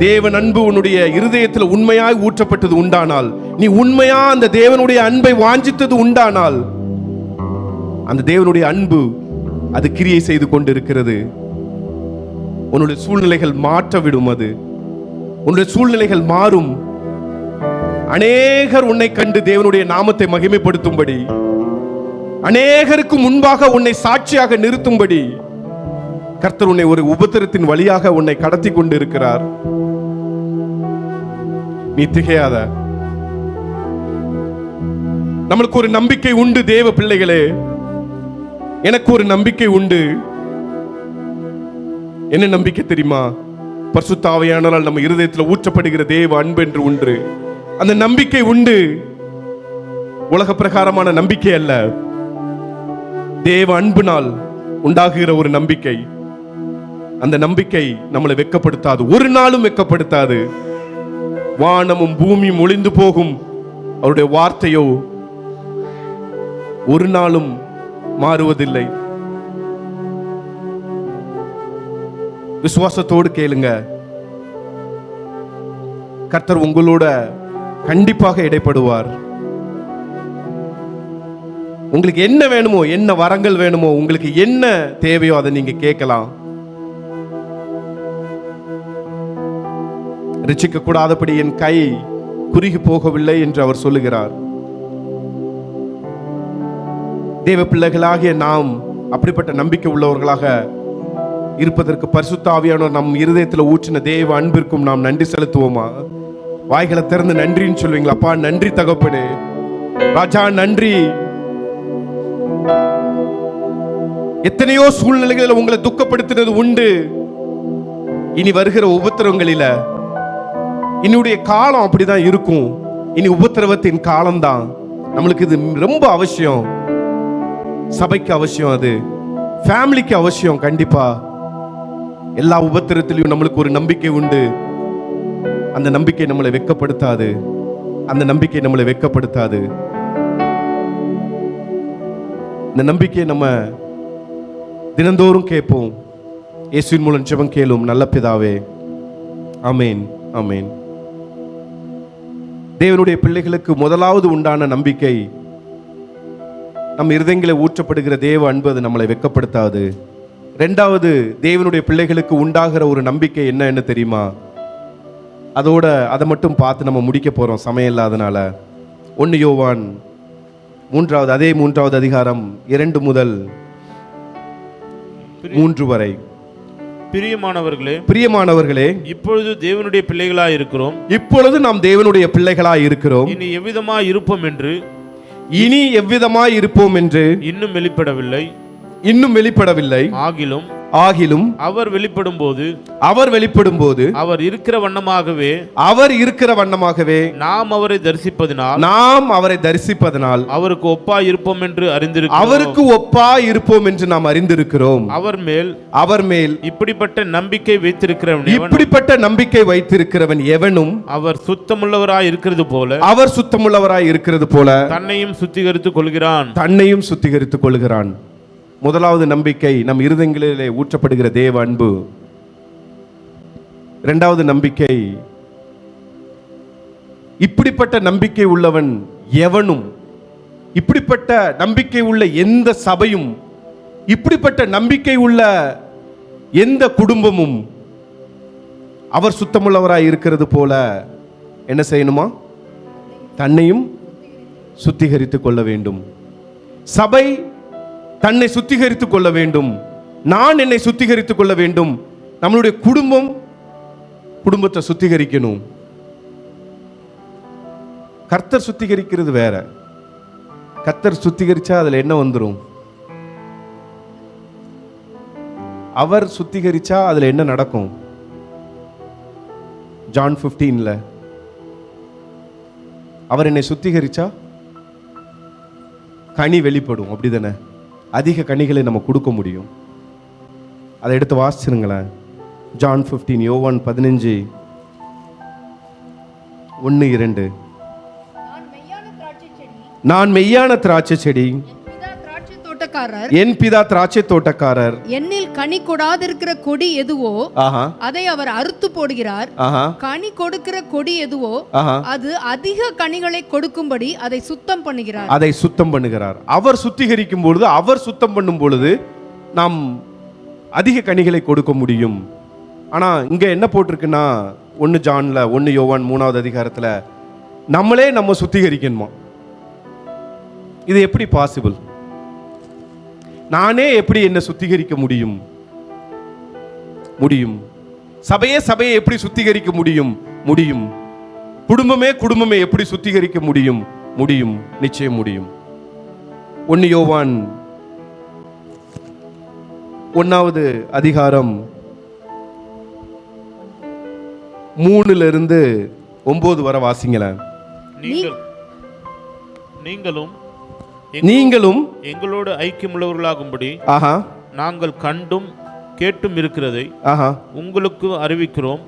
தேவன் அன்பு உன்னுடைய இருதயத்தில் உண்மையாய் ஊற்றப்பட்டது உண்டானால், நீ உண்மையா அந்த தேவனுடைய அன்பை வாஞ்சித்தது உண்டானால், அந்த தேவனுடைய அன்பு அது கிரியை செய்து கொண்டிருக்கிறது. உன்னுடைய சூழ்நிலைகள் மாற்ற விடும். அது உன்னுடைய சூழ்நிலைகள் மாறும். அநேகர் உன்னை கண்டு தேவனுடைய நாமத்தை மகிமைப்படுத்தும்படி, அநேகருக்கு முன்பாக உன்னை சாட்சியாக நிறுத்தும்படி கர்த்தர் உன்னை ஒரு உபத்திரத்தின் வழியாக உன்னை கடத்தி கொண்டு இருக்கிறார். நீ திகையாத. நம்மளுக்கு ஒரு நம்பிக்கை உண்டு தேவ பிள்ளைகளே. எனக்கு ஒரு நம்பிக்கை உண்டு. என்ன நம்பிக்கை தெரியுமா? பரிசுத்த ஆவியானவரால் நம்ம இருதயத்தில் ஊற்றப்படுகிற தேவ அன்பு என்று ஒன்று. அந்த நம்பிக்கை உண்டு. உலக பிரகாரமான நம்பிக்கை அல்ல, தேவ அன்பினால் உண்டாகுகிற ஒரு நம்பிக்கை. அந்த நம்பிக்கை நம்மளை வெட்கப்படுத்தாது, ஒரு நாளும் வெட்கப்படுத்தாது. வானமும் பூமியும் ஒளிந்து போகும், அவருடைய வார்த்தையோ ஒரு நாளும் மாறுவதில்லை. விசுவாசத்தோடு கேளுங்க. கர்த்தர் உங்களோட கண்டிப்பாக இடைப்படுவார். உங்களுக்கு என்ன வேணுமோ, என்ன வரங்கள் வேணுமோ, உங்களுக்கு என்ன தேவையோ அதை நீங்க கேட்கலாம். ரட்சிக்க கூடாதபடி என் கை குறுகி போகவில்லை என்று அவர் சொல்லுகிறார். தேவ பிள்ளைகளாகிய நாம் அப்படிப்பட்ட நம்பிக்கை உள்ளவர்களாக இருப்பதற்கு பரிசுத்த ஆவியானவர் நம் இருதயத்தில் ஊற்றின தேவ அன்பிற்கும் நாம் நன்றி செலுத்துவோமா? வாய்களை திறந்து நன்றின்னு சொல்லுவீங்களா? அப்பா நன்றி தகப்பனே, ராஜா நன்றி. எத்தனையோ சூழ்நிலைகளில் உங்களை துக்கப்படுத்தினது உண்டு. இனி வருகிற உபத்திரவங்களில என்னுடைய காலம் அப்படிதான் இருக்கும். இனி உபத்திரவத்தின் காலம்தான். நம்மளுக்கு இது ரொம்ப அவசியம். சபைக்கு அவசியம், அது ஃபேமிலிக்கு அவசியம். கண்டிப்பா எல்லா உபத்திரத்திலையும் நம்மளுக்கு ஒரு நம்பிக்கை உண்டு. அந்த நம்பிக்கை நம்மளை வெட்கப்படுத்தாது. அந்த நம்பிக்கை நம்மளை வெட்கப்படுத்தாது. இந்த நம்பிக்கையை நம்ம தினந்தோறும் கேட்போம். இயேசுவின் மூலம் ஜெபம் கேளும் நல்ல பிதாவே. ஆமேன், ஆமேன். தேவனுடைய பிள்ளைகளுக்கு முதலாவது உண்டான நம்பிக்கை, நம் இருதயங்களை ஊற்றப்படுகிற தேவ அன்பு அது நம்மளை வெட்கப்படுத்தாது. ரெண்டாவது, தேவனுடைய பிள்ளைகளுக்கு உண்டாகிற ஒரு நம்பிக்கை என்ன தெரியுமா? அதோட அதை மட்டும் பார்த்து நம்ம முடிக்க போறோம் சமயம் இல்லாதனால. 1 யோவான் 3வது அதிகாரம் 2 முதல் 3 வரை. பிரியமானவர்களே, இப்பொழுது தேவனுடைய பிள்ளைகளாய் இருக்கிறோம். இப்பொழுது நாம் தேவனுடைய பிள்ளைகளாய் இருக்கிறோம். இனி எவ்விதமாய் இருப்போம் என்று இன்னும் வெளிப்படவில்லை. ஆகிலும் அவர் வெளிப்படும் போது அவர் இருக்கிற வண்ணமாகவே நாம் அவரை தரிசிப்பதனால் அவருக்கு ஒப்பாய் இருப்போம் என்று நாம் அறிந்திருக்கிறோம். அவர் மேல் இப்படிப்பட்ட நம்பிக்கை வைத்திருக்கிறவன் எவனும் அவர் சுத்தமுள்ளவராய் இருக்கிறது போல தன்னையும் சுத்திகரித்துக் கொள்கிறான். முதலாவது நம்பிக்கை நம் இருதயங்களிலே ஊற்றப்படுகிற தேவ அன்பு. இரண்டாவது நம்பிக்கை, இப்படிப்பட்ட நம்பிக்கை உள்ளவன் எவனும், இப்படிப்பட்ட நம்பிக்கை உள்ள எந்த சபையும், இப்படிப்பட்ட நம்பிக்கை உள்ள எந்த குடும்பமும் அவர் சுத்தமுள்ளவராய் இருக்கிறது போல என்ன செய்யணுமா? தன்னையும் சுத்திகரித்துக் கொள்ள வேண்டும். சபை தன்னை சுத்திகரித்துக் கொள்ள வேண்டும். நான் என்னை சுத்திகரித்துக் கொள்ள வேண்டும். நம்மளுடைய குடும்பத்தை சுத்திகரிக்கணும். கர்த்தர் சுத்திகரிக்கிறது வேற. கர்த்தர் சுத்திகரிச்சா அதுல என்ன வந்துரும்? அவர் சுத்திகரிச்சா அதுல என்ன நடக்கும்? ஜான் 15ல அவர் என்னை சுத்திகரிச்சா கனி வெளிப்படும். அப்படிதானே? அதிக கனிகளை நம்ம கொடுக்க முடியும். அதை எடுத்து வாசிச்சிருங்களேன். ஜான் 15, யோவான் 15 1-2. நான் மெய்யான திராட்சை செடி, தோட்டக்காரர், என் பிதா திராட்சை தோட்டக்காரர், என்னில் கனி கொடாதிருக்கிற கொடி எதுவோ ஆஹா அதை அவர் அறுத்து போடுகிறார். ஆஹா கனி கொடுக்கிற கொடி எதுவோ ஆஹா அது அதிக கனிகளை கொடுக்கும்படி அதை சுத்தம் பண்ணுகிறார். அதை சுத்தம் பண்ணுகிறார். அவர் சுத்திகரிக்கும் பொழுது, அவர் சுத்தம் பண்ணும் பொழுது நாம் அதிக கனிகளை கொடுக்க முடியும். ஆனா இங்க என்ன போட்டிருக்குன்னா 1 ஜான்ல 1 யோவான் 3வது அதிகாரத்துல நம்மளே நம்ம சுத்திகரிக்கணுமா? இது எப்படி பாசிபிள்? நானே எப்படி என்ன சுத்திகரிக்க முடியும்? முடியும். சபையை எப்படி சுத்திகரிக்க முடியும்? முடியும். குடும்பமே எப்படி சுத்திகரிக்க முடியும்? முடியும். நிச்சயம் முடியும். 1 யோவான் 1வது அதிகாரம் 3ல இருந்து 9 வரை வாசிங்களேன். நீங்களும் எங்களோடு ஐக்கியமுள்ளவர்களாகும்படி ஆஹா நாங்கள் கண்டும் கேட்டும் இருக்கிறதை ஆஹா உங்களுக்கு அறிவிக்கிறோம்.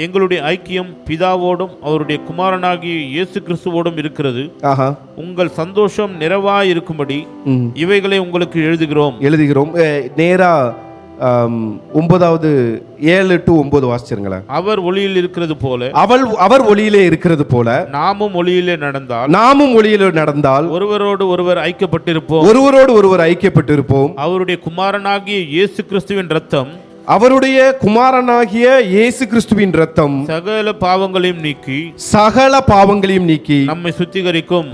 எங்களுடைய ஐக்கியம் பிதாவோடும் அவருடைய குமாரனாகிய இயேசு கிறிஸ்துவோடும் இருக்கிறது. ஆஹா உங்கள் சந்தோஷம் நிறைவாய் இருக்கும்படி இவைகளை உங்களுக்கு எழுதுகிறோம். நேரா 9வது 7 to 9 வாசிச்சிருங்களேன். அவர் ஒளியில் இருக்கிறது போல அவர் ஒளியிலே இருக்கிறது போல நாமும் ஒளியிலே நடந்தால் ஒருவரோடு ஒருவர் ஐக்கியப்பட்டிருப்போம். அவருடைய குமாரனாகிய இயேசு கிறிஸ்துவின் இரத்தம் சகல பாவங்களையும் நீக்கி நம்மை சுத்திகரிக்கும்.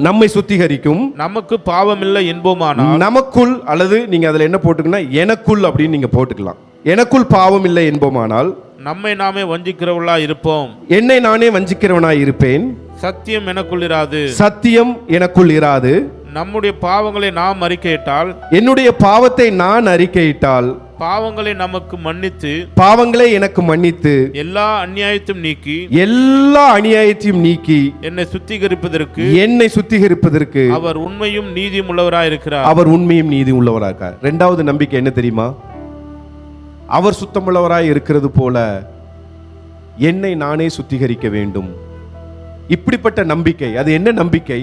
நமக்கு பாவமில்லை என்போமானால், நமக்குள், அல்லது நீங்க அதுல என்ன போட்டுக்கன்னா எனக்குள் அப்படின்னு நீங்க போட்டுக்கலாம். எனக்குள் பாவம் இல்லை என்போமானால் நம்மை நாமே வஞ்சிக்கிறவர்களா இருப்போம். என்னை நானே வஞ்சிக்கிறவனாய் இருப்பேன். சத்தியம் எனக்குள் இராது. நம்முடைய பாவங்களை நாம் அறிக்கையிட்டால், என்னுடைய பாவத்தை நான் அறிக்கையிட்டால் பாவங்களை எனக்கு மன்னித்து எல்லா அநியாயத்தையும் நீக்கி என்னை சுத்திகரிப்பதற்கு அவர் உண்மையும் நீதியும் உள்ளவராயிருக்கிறார். இரண்டாவது நம்பிக்கை என்ன தெரியுமா? அவர் சுத்தமுள்ளவராய் இருக்கிறது போல என்னை நானே சுத்திகரிக்க வேண்டும். இப்படிப்பட்ட நம்பிக்கை. அது என்ன நம்பிக்கை?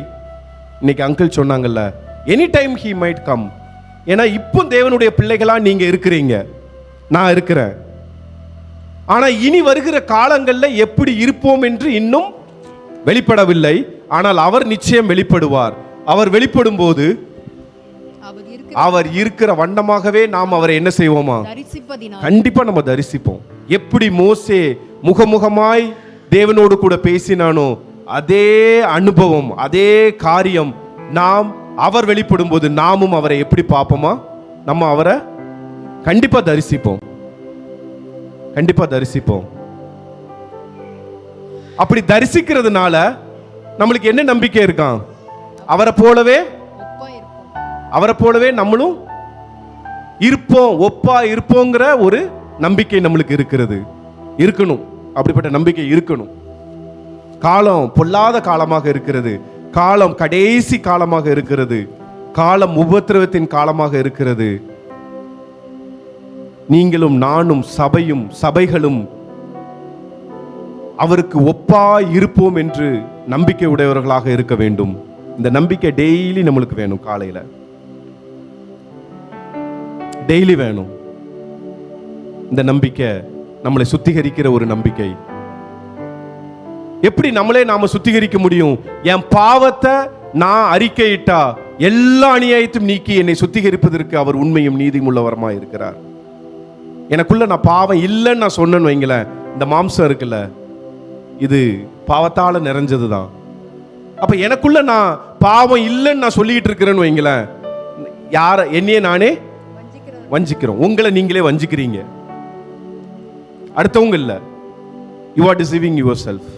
இன்னைக்கு அங்கிள் சொன்னாங்கல்ல, any time he might come. ஏன்னா இப்போ தேவனுடைய பிள்ளைகளா நீங்க இருக்கிறீங்க, நான் இருக்கிறேன். ஆனா இனி வருகிற காலங்கள்ல எப்படி இருப்போம் என்று இன்னும் வெளிப்படவில்லை. ஆனால் அவர் நிச்சயம் வெளிப்படுவார். அவர் வெளிப்படும் போது அவர் இருக்கிற வண்ணமாகவே நாம் அவரை என்ன செய்வோமா? கண்டிப்பா நம்ம தரிசிப்போம். எப்படி மோசே முகமுகமாய் தேவனோடு கூட பேசினானோ அதே அனுபவம், அதே காரியம் நாம் அவர் வெளிப்படும் போது நாமும் அவரை எப்படி பார்ப்போமா? நம்ம அவரை கண்டிப்பா தரிசிப்போம். அப்படி தரிசிக்கிறதுனால நம்மளுக்கு என்ன நம்பிக்கை இருக்கான்? அவரை போலவே நம்மளும் இருப்போம், ஒப்பா இருப்போங்கிற ஒரு நம்பிக்கை நம்மளுக்கு இருக்கணும். அப்படிப்பட்ட நம்பிக்கை இருக்கணும். காலம் பொல்லாத காலமாக இருக்கிறது. காலம் கடைசி காலமாக இருக்கிறது. காலம் உபத்திரவத்தின் காலமாக இருக்கிறது. நீங்களும் நானும் சபைகளும் அவருக்கு ஒப்பா இருப்போம் என்று நம்பிக்கை உடையவர்களாக இருக்க வேண்டும். இந்த நம்பிக்கை டெய்லி நம்மளுக்கு வேணும். காலையில டெய்லி வேணும். இந்த நம்பிக்கை நம்மளை சுத்திகரிக்கிற ஒரு நம்பிக்கை. எப்படி நாம சுத்திகரிக்க முடியும்? என் பாவத்தை நான் அறிக்கையிட்டா எல்லா அநியாயத்தையும் நீக்கி என்னை சுத்திகரிப்பதற்கு அவர் உண்மையும் நீதியும் உள்ளவரமா இருக்கிறார். எனக்குள்ள நான் பாவம் இல்லைன்னு நான் சொன்னேன்னு வைங்களேன், இந்த மாம்சம் இருக்குல்ல, இது பாவத்தால நிறைஞ்சதுதான். அப்ப எனக்குள்ள நான் பாவம் இல்லைன்னு நான் சொல்லிட்டு இருக்கிறேன்னு வைங்களேன், என்னையே நானே வஞ்சிக்கிறோம். உங்களை நீங்களே வஞ்சிக்கிறீங்க, அடுத்தவங்க இல்ல. You are deceiving your self.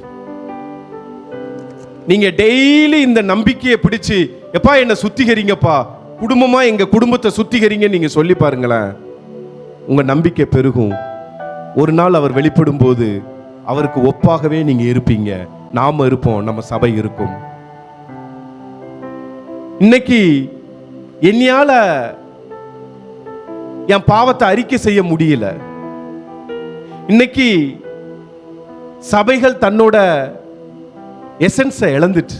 நீங்க டெய்லி இந்த நம்பிக்கையை பிடிச்சு, எப்பா என்ன சுத்திகரிங்கப்பா, குடும்பமா எங்க குடும்பத்தை சுத்திகரிங்க நீங்க சொல்லி பாருங்களேன், உங்க நம்பிக்கை பெருகும். ஒரு நாள் அவர் வெளிப்படும் போது அவருக்கு ஒப்பாகவே நீங்க இருப்பீங்க. நாம இருப்போம், நம்ம சபை இருக்கும். இன்னைக்கு என்னையால என் பாவத்தை அறிக்கை செய்ய முடியல. இன்னைக்கு சபைகள் தன்னோட எசன்ஸை இழந்துட்டு,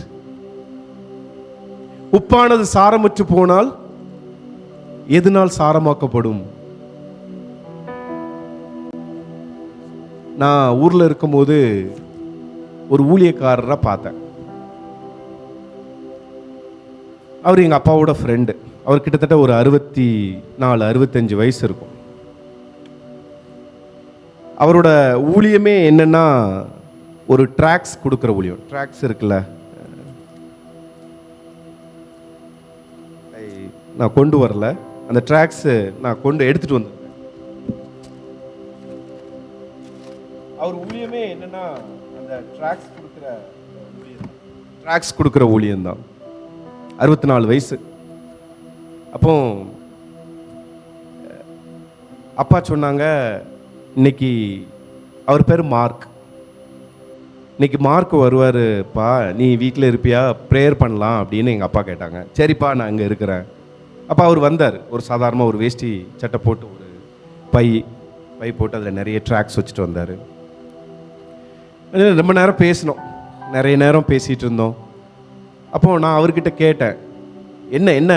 உப்பானது சாரமுற்று போனால் எதனால் சாரமாக்கப்படும்? நான் ஊர்ல இருக்கும்போது ஒரு ஊழியக்காரரை பார்த்தேன். அவர் எங்க அப்பாவோட ஃப்ரெண்டு. அவர் கிட்டத்தட்ட ஒரு 64-65 வயசு இருக்கும். அவரோட ஊழியமே என்னன்னா ஒரு ட்ராக்ஸ் கொடுக்குற ஊழியம். ட்ராக்ஸ் இருக்குல்ல, நான் கொண்டு வரல, அந்த ட்ராக்ஸ் நான் கொண்டு எடுத்துட்டு வந்தேன். அவர் ஊழியமே என்னன்னா அந்த ட்ராக்ஸ் கொடுக்குற ஊழியம் தான். 64 வயசு. அப்போ அப்பா சொன்னாங்க, இன்னைக்கு அவர் பேர் மார்க், இன்னைக்கு மார்க் வருவாருப்பா, நீ வீட்டில் இருப்பியா, ப்ரேயர் பண்ணலாம் அப்படின்னு எங்கள் அப்பா கேட்டாங்க. சரிப்பா நான் இங்கே இருக்கிறேன். அப்போ அவர் வந்தார். ஒரு சாதாரணமாக ஒரு வேஷ்டி சட்டை போட்டு ஒரு பை போட்டு அதில் நிறைய ட்ராக்ஸ் வச்சுட்டு வந்தார். ரொம்ப நேரம் பேசினோம், நிறைய நேரம் பேசிகிட்டு இருந்தோம். அப்போது நான் அவர்கிட்ட கேட்டேன், என்ன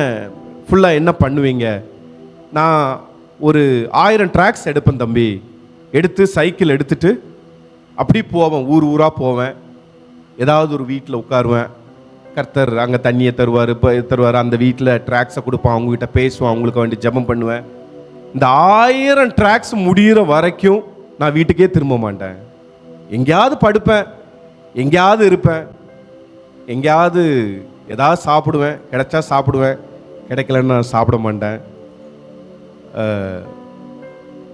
ஃபுல்லாக என்ன பண்ணுவீங்க? நான் ஒரு 1000 ட்ராக்ஸ் எடுப்பேன் தம்பி, எடுத்து சைக்கிள் எடுத்துட்டு அப்படி போவேன், ஊராக போவேன், ஏதாவது ஒரு வீட்டில் உட்காருவேன், கர்த்தர் அங்கே தண்ணியை தருவார், அந்த வீட்டில் ட்ராக்ஸை கொடுப்பான், அவங்ககிட்ட பேசுவேன், அவங்களுக்கு வேண்டி ஜெபம் பண்ணுவேன். இந்த 1000 ட்ராக்ஸ் முடிகிற வரைக்கும் நான் வீட்டுக்கே திரும்ப மாட்டேன். எங்கேயாவது படுப்பேன், எங்கேயாவது இருப்பேன், எங்கேயாவது ஏதாவது சாப்பிடுவேன், கிடைச்சா சாப்பிடுவேன், கிடைக்கலன்னு நான் சாப்பிட மாட்டேன்.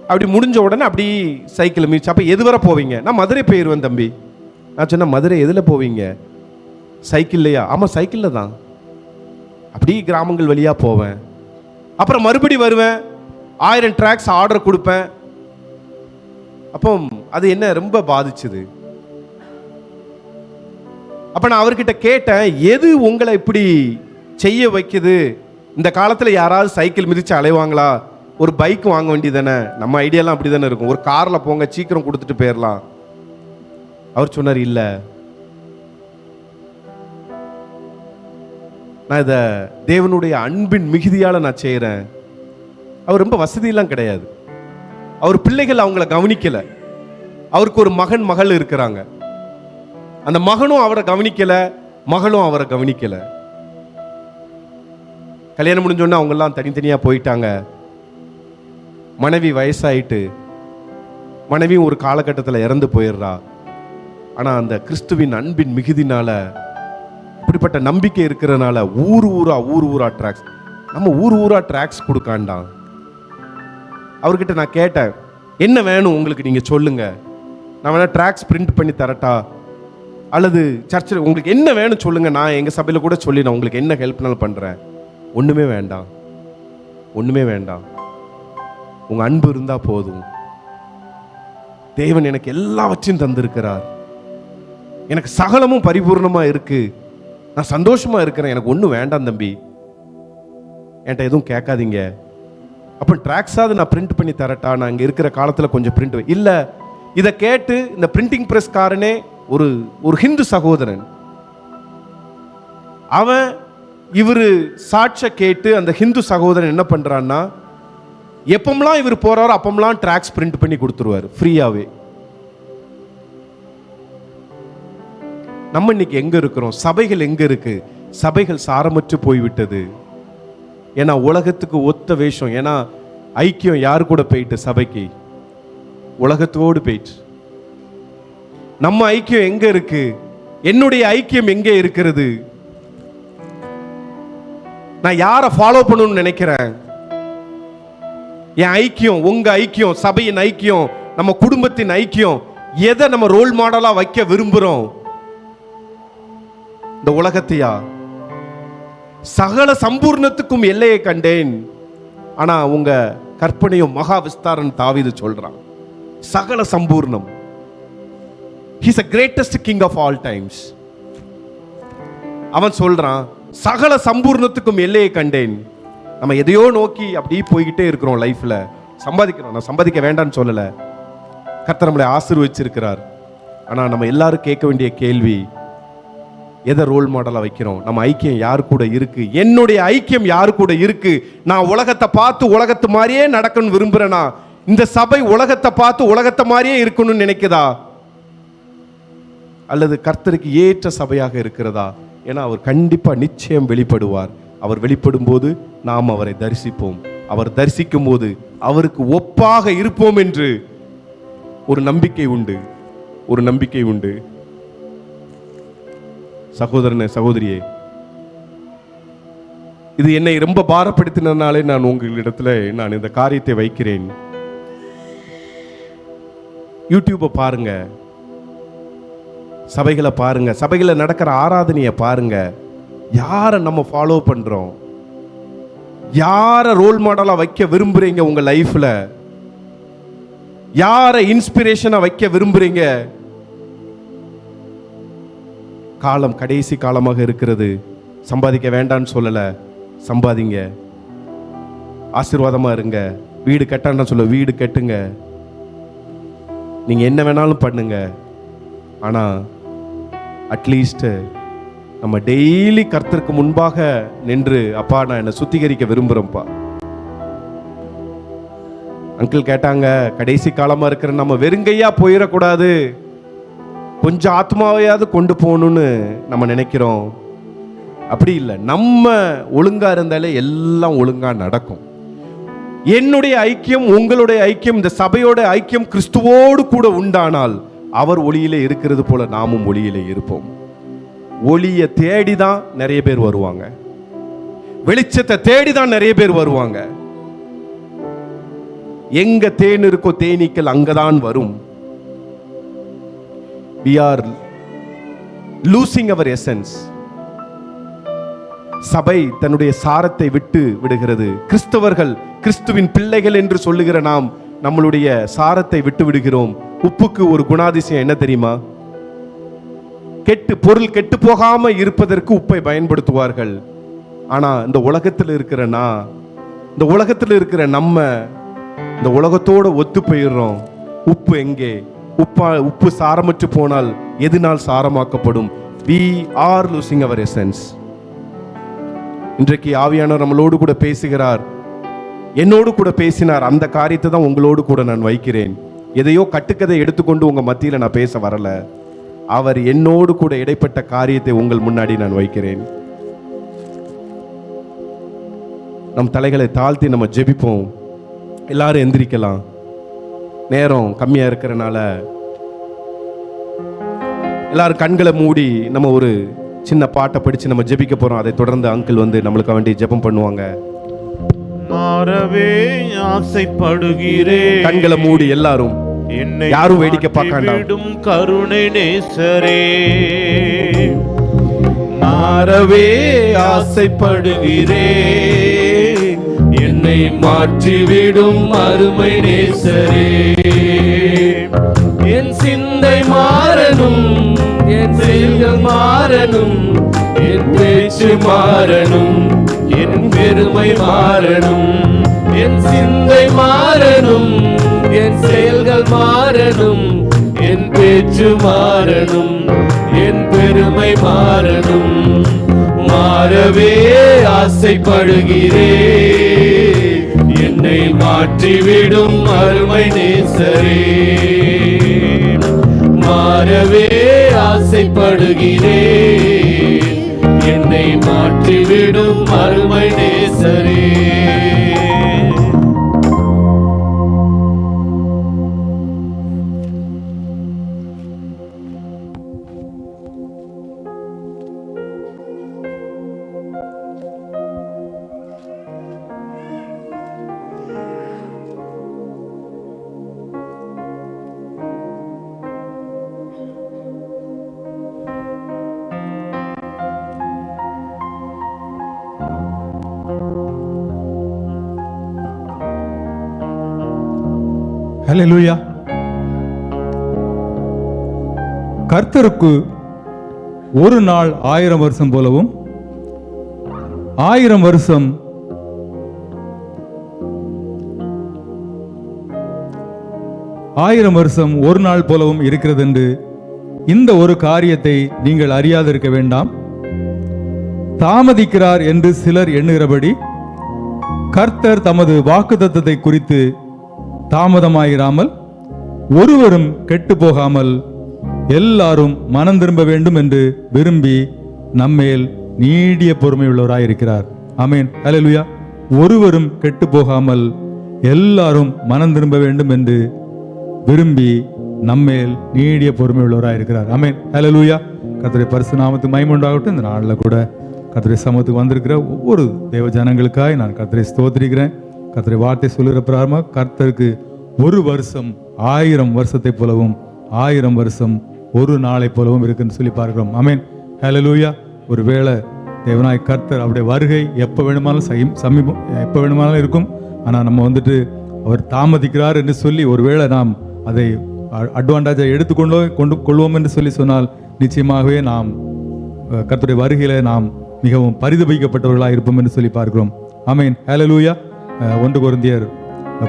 அப்படி முடிஞ்ச உடனே அப்படி சைக்கிள் மீச்சு. அப்போ எது வரை போவீங்க? நான் மதுரை போயிடுவேன் தம்பி. நான் சொன்னேன், மதுரை எதில் போவீங்க? சைக்கிள்லையா? ஆமாம் சைக்கிளில் தான். அப்படி கிராமங்கள் வழியாக போவேன். அப்புறம் மறுபடி வருவேன், 1000 ட்ராக்ஸ் ஆர்டர் கொடுப்பேன். அப்போ அது என்ன ரொம்ப பாதிச்சுது. அப்ப நான் அவர்கிட்ட கேட்டேன், எது உங்களை இப்படி செய்ய வைக்குது? இந்த காலத்துல யாராவது சைக்கிள் மிதிச்சு அலைவாங்களா? ஒரு பைக் வாங்க வேண்டியதானே? நம்ம ஐடியாலாம் அப்படி தானே இருக்கும், ஒரு கார்ல போங்க, சீக்கிரம் கொடுத்துட்டு போயிடலாம். அவர் சொன்னார், இல்ல நான் இதை தேவனுடைய அன்பின் மிகுதியால நான் செய்யறேன். அவர் ரொம்ப வசதியெல்லாம் கிடையாது, அவர் பிள்ளைகள் அவங்கள கவனிக்கல. அவருக்கு ஒரு மகள் இருக்கிறாங்க. அந்த மகனும் அவரை கவனிக்கல, மகளும் அவரை கவனிக்கல. கல்யாணம் முடிஞ்சோன்னா அவங்க எல்லாம் தனித்தனியா போயிட்டாங்க. மனைவி வயசாயிட்டு, மனைவியும் ஒரு காலகட்டத்தில் இறந்து போயிடுறா. ஆனா அந்த கிறிஸ்துவின் அன்பின் மிகுதினால, இப்படிப்பட்ட நம்பிக்கை இருக்கிறதுனால ஊர் ஊரா ட்ராக்ஸ், நம்ம ஊரா ட்ராக்ஸ் கொடுக்காண்டாம். அவர்கிட்ட நான் கேட்டேன், என்ன வேணும் உங்களுக்கு, நீங்க சொல்லுங்க, நான் வேணா ட்ராக்ஸ் பிரிண்ட் பண்ணி தரட்டா, அல்லது சர்ச்சில் உங்களுக்கு என்ன வேணும் சொல்லுங்க, நான் எங்க சபையில் கூட சொல்லி நான் உங்களுக்கு என்ன ஹெல்ப்னாலும் பண்றேன். ஒண்ணுமே வேண்டாம், ஒண்ணுமே வேண்டாம், உங்க அன்பு இருந்தா போதும். தேவன் எனக்கு எல்லாவற்றையும் தந்திருக்கிறார், எனக்கு சகலமும் பரிபூர்ணமா இருக்கு, நான் சந்தோஷமா இருக்கிறேன், எனக்கு ஒன்றும் வேண்டாம் தம்பி, என்கிட்ட எதுவும் கேட்காதீங்க. அப்போ ட்ராக்ஸாவது நான் பிரிண்ட் பண்ணி தரட்டா, நான் இங்கே இருக்கிற காலத்தில் கொஞ்சம் பிரிண்ட் இல்லை. இதை கேட்டு இந்த பிரிண்டிங் பிரஸ் காரனே ஒரு ஹிந்து சகோதரன், அவன் இவரு சாட்ச கேட்டு அந்த ஹிந்து சகோதரன் என்ன பண்றான்னா, எப்பமெல்லாம் இவர் போறாரோ அப்பமெல்லாம் ட்ராக்ஸ் பிரிண்ட் பண்ணி கொடுத்துருவாரு ஃப்ரீயாவே. நம்ம இன்னைக்கு எங்க இருக்கிறோம்? சபைகள் எங்க இருக்கு? சபைகள் சாரமற்று போய்விட்டது. ஏன்னா உலகத்துக்கு ஒத்த வேஷம். ஏன்னா ஐக்கியம் யாரு கூட போயிட்டு? சபைக்கு உலகத்தோடு போயிட்டு. நம்ம ஐக்கியம் எங்க இருக்கு? என்னுடைய ஐக்கியம் எங்கே இருக்கிறது? நான் யாரை ஃபாலோ பண்ணணும்னு நினைக்கிறேன்? என் ஐக்கியம், உங்க ஐக்கியம், சபையின் ஐக்கியம், நம்ம குடும்பத்தின் ஐக்கியம், எதை நம்ம ரோல் மாடலா வைக்க விரும்புறோம்? இந்த உலகத்தையா? சகல சம்பூர்ணத்துக்கும் எல்லையை கண்டேன், ஆனா உங்க கற்பனையும் மகா விஸ்தாரன் தாவீது சொல்றான், சகல சம்பூர்ணம். He is the greatest king of all times. அவன் சொல்றான், சகல சம்பூர்ணத்துக்கும் எல்லையை கண்டேன். நம்ம எதையோ நோக்கி அப்படி போய்கிட்டே இருக்கிறோம் லைஃப்ல, சம்பாதிக்கிறோம். நான் சம்பாதிக்க வேண்டாம்னு சொல்லல, கர்த்தர் நம்மளை ஆசீர்வதிச்சிருக்கிறார். ஆனா நம்ம எல்லாரும் கேட்க வேண்டிய கேள்வி, எதை ரோல் மாடலா வைக்கிறோம்? நம்ம ஐக்கியம் யார் கூட இருக்கு? என்னுடைய ஐக்கியம் யார் கூட இருக்கு? நான் உலகத்தை பார்த்து உலகத்து மாதிரியே நடக்கணும்னு விரும்புறேனா? இந்த சபை உலகத்தை பார்த்து உலகத்தை மாதிரியே இருக்கணும்னு நினைக்குதா? அல்லது கர்த்தருக்கு ஏற்ற சபையாக இருக்கிறதா? ஏன்னா அவர் கண்டிப்பா நிச்சயம் வெளிப்படுவார். அவர் வெளிப்படும் போது நாம் அவரை தரிசிப்போம். அவர் தரிசிக்கும் போது அவருக்கு ஒப்பாக இருப்போம் என்று ஒரு நம்பிக்கை உண்டு. ஒரு நம்பிக்கை உண்டு. சகோதரனே, சகோதரியே, இது என்னை ரொம்ப பாரப்படுத்தினாலே நான் உங்களிடத்துல நான் இந்த காரியத்தை வைக்கிறேன். யூடியூப்பை பாருங்க, சபைகளை பாருங்க, சபைகளை நடக்கிற ஆராதனையை பாருங்க. யாரை நம்ம ஃபாலோ பண்றோம்? யாரை ரோல் மாடலா வைக்க விரும்புறீங்க உங்க லைஃப்ல? யாரை இன்ஸ்பிரேஷனா வைக்க விரும்புறீங்க? காலம் கடைசி காலமாக இருக்கிறது. சம்பாதிக்க வேண்டான்னு சொல்லல, சம்பாதிங்க. ஆசீர்வாதமா இருங்க. வீடு கட்டான்னு சொல்ல, வீடு கட்டுங்க. நீங்க என்ன வேணாலும் பண்ணுங்க. ஆனா அட்லீஸ்ட் நம்ம டெய்லி கர்த்தருக்கு முன்பாக நின்று, அப்பா நான் என்னை சுத்திகரிக்க விரும்புறேன்ப்பா. அங்கிள் கேட்டாங்க, கடைசி காலமா இருக்கிற நம்ம வெறுங்கையா போயிடக்கூடாது, கொஞ்சம் ஆத்மாவையாவது கொண்டு போகணும்னு நம்ம நினைக்கிறோம். அப்படி இல்லை. நம்ம ஒழுங்கா இருந்தாலே எல்லாம் ஒழுங்கா நடக்கும். என்னுடைய ஐக்கியம், உங்களுடைய ஐக்கியம், இந்த சபையோட ஐக்கியம் கிறிஸ்துவோடு கூட உண்டானால் அவர் ஒளியிலே இருக்கிறது போல நாமும் ஒளியிலே இருப்போம். ஒளியை தேடிதான் நிறைய பேர் வருவாங்க. வெளிச்சத்தை தேடிதான் நிறைய பேர் வருவாங்க. எங்க தேன் இருக்கோ தேனீக்கள் அங்கதான் வரும். We are losing our essence. சபை தன்னுடைய சாரத்தை விட்டு விடுகிறது. கிறிஸ்தவர்கள், கிறிஸ்துவின் பிள்ளைகள் என்று சொல்லுகிற நாம் நம்மளுடைய சாரத்தை விட்டு விடுகிறோம். உப்புக்கு ஒரு குணாதிசயம் என்ன தெரியுமா? பொருள் கெட்டு போகாம இருப்பதற்கு உப்பை பயன்படுத்துவார்கள். ஆனா இந்த உலகத்தில் இருக்கிற இந்த உலகத்தில் இருக்கிற நம்ம இந்த உலகத்தோட ஒத்து போயிடுறோம். உப்பு எங்கே? உப்பு சாரமற்று போனால் எதனால் சாரமாக்கப்படும்? We are losing our essence. இன்றைக்கு ஆவியானவர் நம்மளோடு கூட பேசுகிறார், என்னோடு கூட பேசினார். அந்த காரியத்தை தான் உங்களோடு கூட நான் வைக்கிறேன். எதையோ கட்டுக்கதை எடுத்துக்கொண்டு உங்க மத்தியில நான் பேச வரல. அவர் என்னோடு கூட இடைப்பட்ட காரியத்தை உங்கள் முன்னாடி நான் வைக்கிறேன். நம் தலைகளை தாழ்த்தி நம்ம ஜெபிப்போம். எல்லாரும் எந்திரிக்கலாம். நேரம் கம்மியா இருக்கிறனால எல்லாரும் கண்களை மூடி நம்ம ஒரு சின்ன பாட்டை படிச்சு நம்ம ஜெபிக்க போறோம். அதை தொடர்ந்து அங்கிள் வந்து நம்மளுக்கு வேண்டி ஜெபம் பண்ணுவாங்க. மாறவே ஆசைப்படுகிறேன். கண்களை மூடி எல்லாரும், என்னை யாரும் வேடிக்கை பார்க்காண்டாம். கருணை நேசரே, மாறவே ஆசைப்படுகிறேன், என்னை மாற்றிவிடும் அருமை நேசரே. என் சிந்தை மாறணும், என் செயல்கள் மாறணும், என் பேச்சு மாறணும், என் பெருமை மாறணும். என் சிந்தை மாறணும், என் செயல்கள் மாறணும், என் பேச்சு மாறணும், என் பெருமை மாறணும். மாறவே ஆசைப்படுகிறேன், என்னை மாற்றிவிடும் அருமை நேசரே. மாறவே ஆசைப்படுகிறேன், என்னை மாற்றிவிடும் அருமை நேசரே. ஹல்லேலூயா. கர்த்தருக்கு ஒரு நாள் 1000 வருஷம் போலவும் 1000 வருஷம் ஒரு நாள் போலவும் இருக்கிறது என்று இந்த ஒரு காரியத்தை நீங்கள் அறியாதிருக்க வேண்டாம். தாமதிக்கிறார் என்று சிலர் எண்ணுகிறபடி கர்த்தர் தமது வாக்குத்தத்தத்தை குறித்து தாமதமாயிராமல் ஒருவரும் கெட்டு போகாமல் எல்லாரும் மனம் திரும்ப வேண்டும் என்று விரும்பி நம்மேல் நீடிய பொறுமை உள்ளவராயிருக்கிறார். ஆமென். ஹல்லேலூயா. ஒருவரும் கெட்டு போகாமல் எல்லாரும் மனம் திரும்ப வேண்டும் என்று விரும்பி நம்மேல் நீடிய பொறுமை உள்ளவராயிருக்கிறார். ஆமென். ஹல்லேலூயா. கர்த்தருடைய பரிசு நாமத்துக்கு மகிமை உண்டாகட்டும். இந்த நாளில் கூட கர்த்தருடைய சமூகத்துக்கு வந்திருக்கிற ஒவ்வொரு தேவ ஜனங்களுக்காய் நான் கர்த்தரை ஸ்தோத்திரிக்கிறேன். கர்த்தருடைய வார்த்தை சொல்லுகிற பிரகாரமாக கர்த்தருக்கு ஒரு வருஷம் 1000 வருஷத்தை போலவும் 1000 வருஷம் ஒரு நாளை போலவும் இருக்குன்னு சொல்லி பார்க்கிறோம். ஆமென். ஹல்லேலூயா. ஒருவேளை தேவனாய் கர்த்தர் அவருடைய வருகை எப்போ வேணுமானாலும் சமீபம் எப்போ வேணுமானாலும் இருக்கும். ஆனால் நம்ம வந்துட்டு அவர் தாமதிக்கிறார் என்று சொல்லி ஒருவேளை நாம் அதை அட்வான்டேஜை கொள்வோம் என்று சொல்லி சொன்னால் நிச்சயமாகவே நாம் கர்த்தருடைய வருகையில நாம் மிகவும் பரிதபிக்கப்பட்டவர்களாக இருப்போம் என்று சொல்லி பார்க்கிறோம். ஆமென். ஹல்லேலூயா. 1 கொரிந்தியர்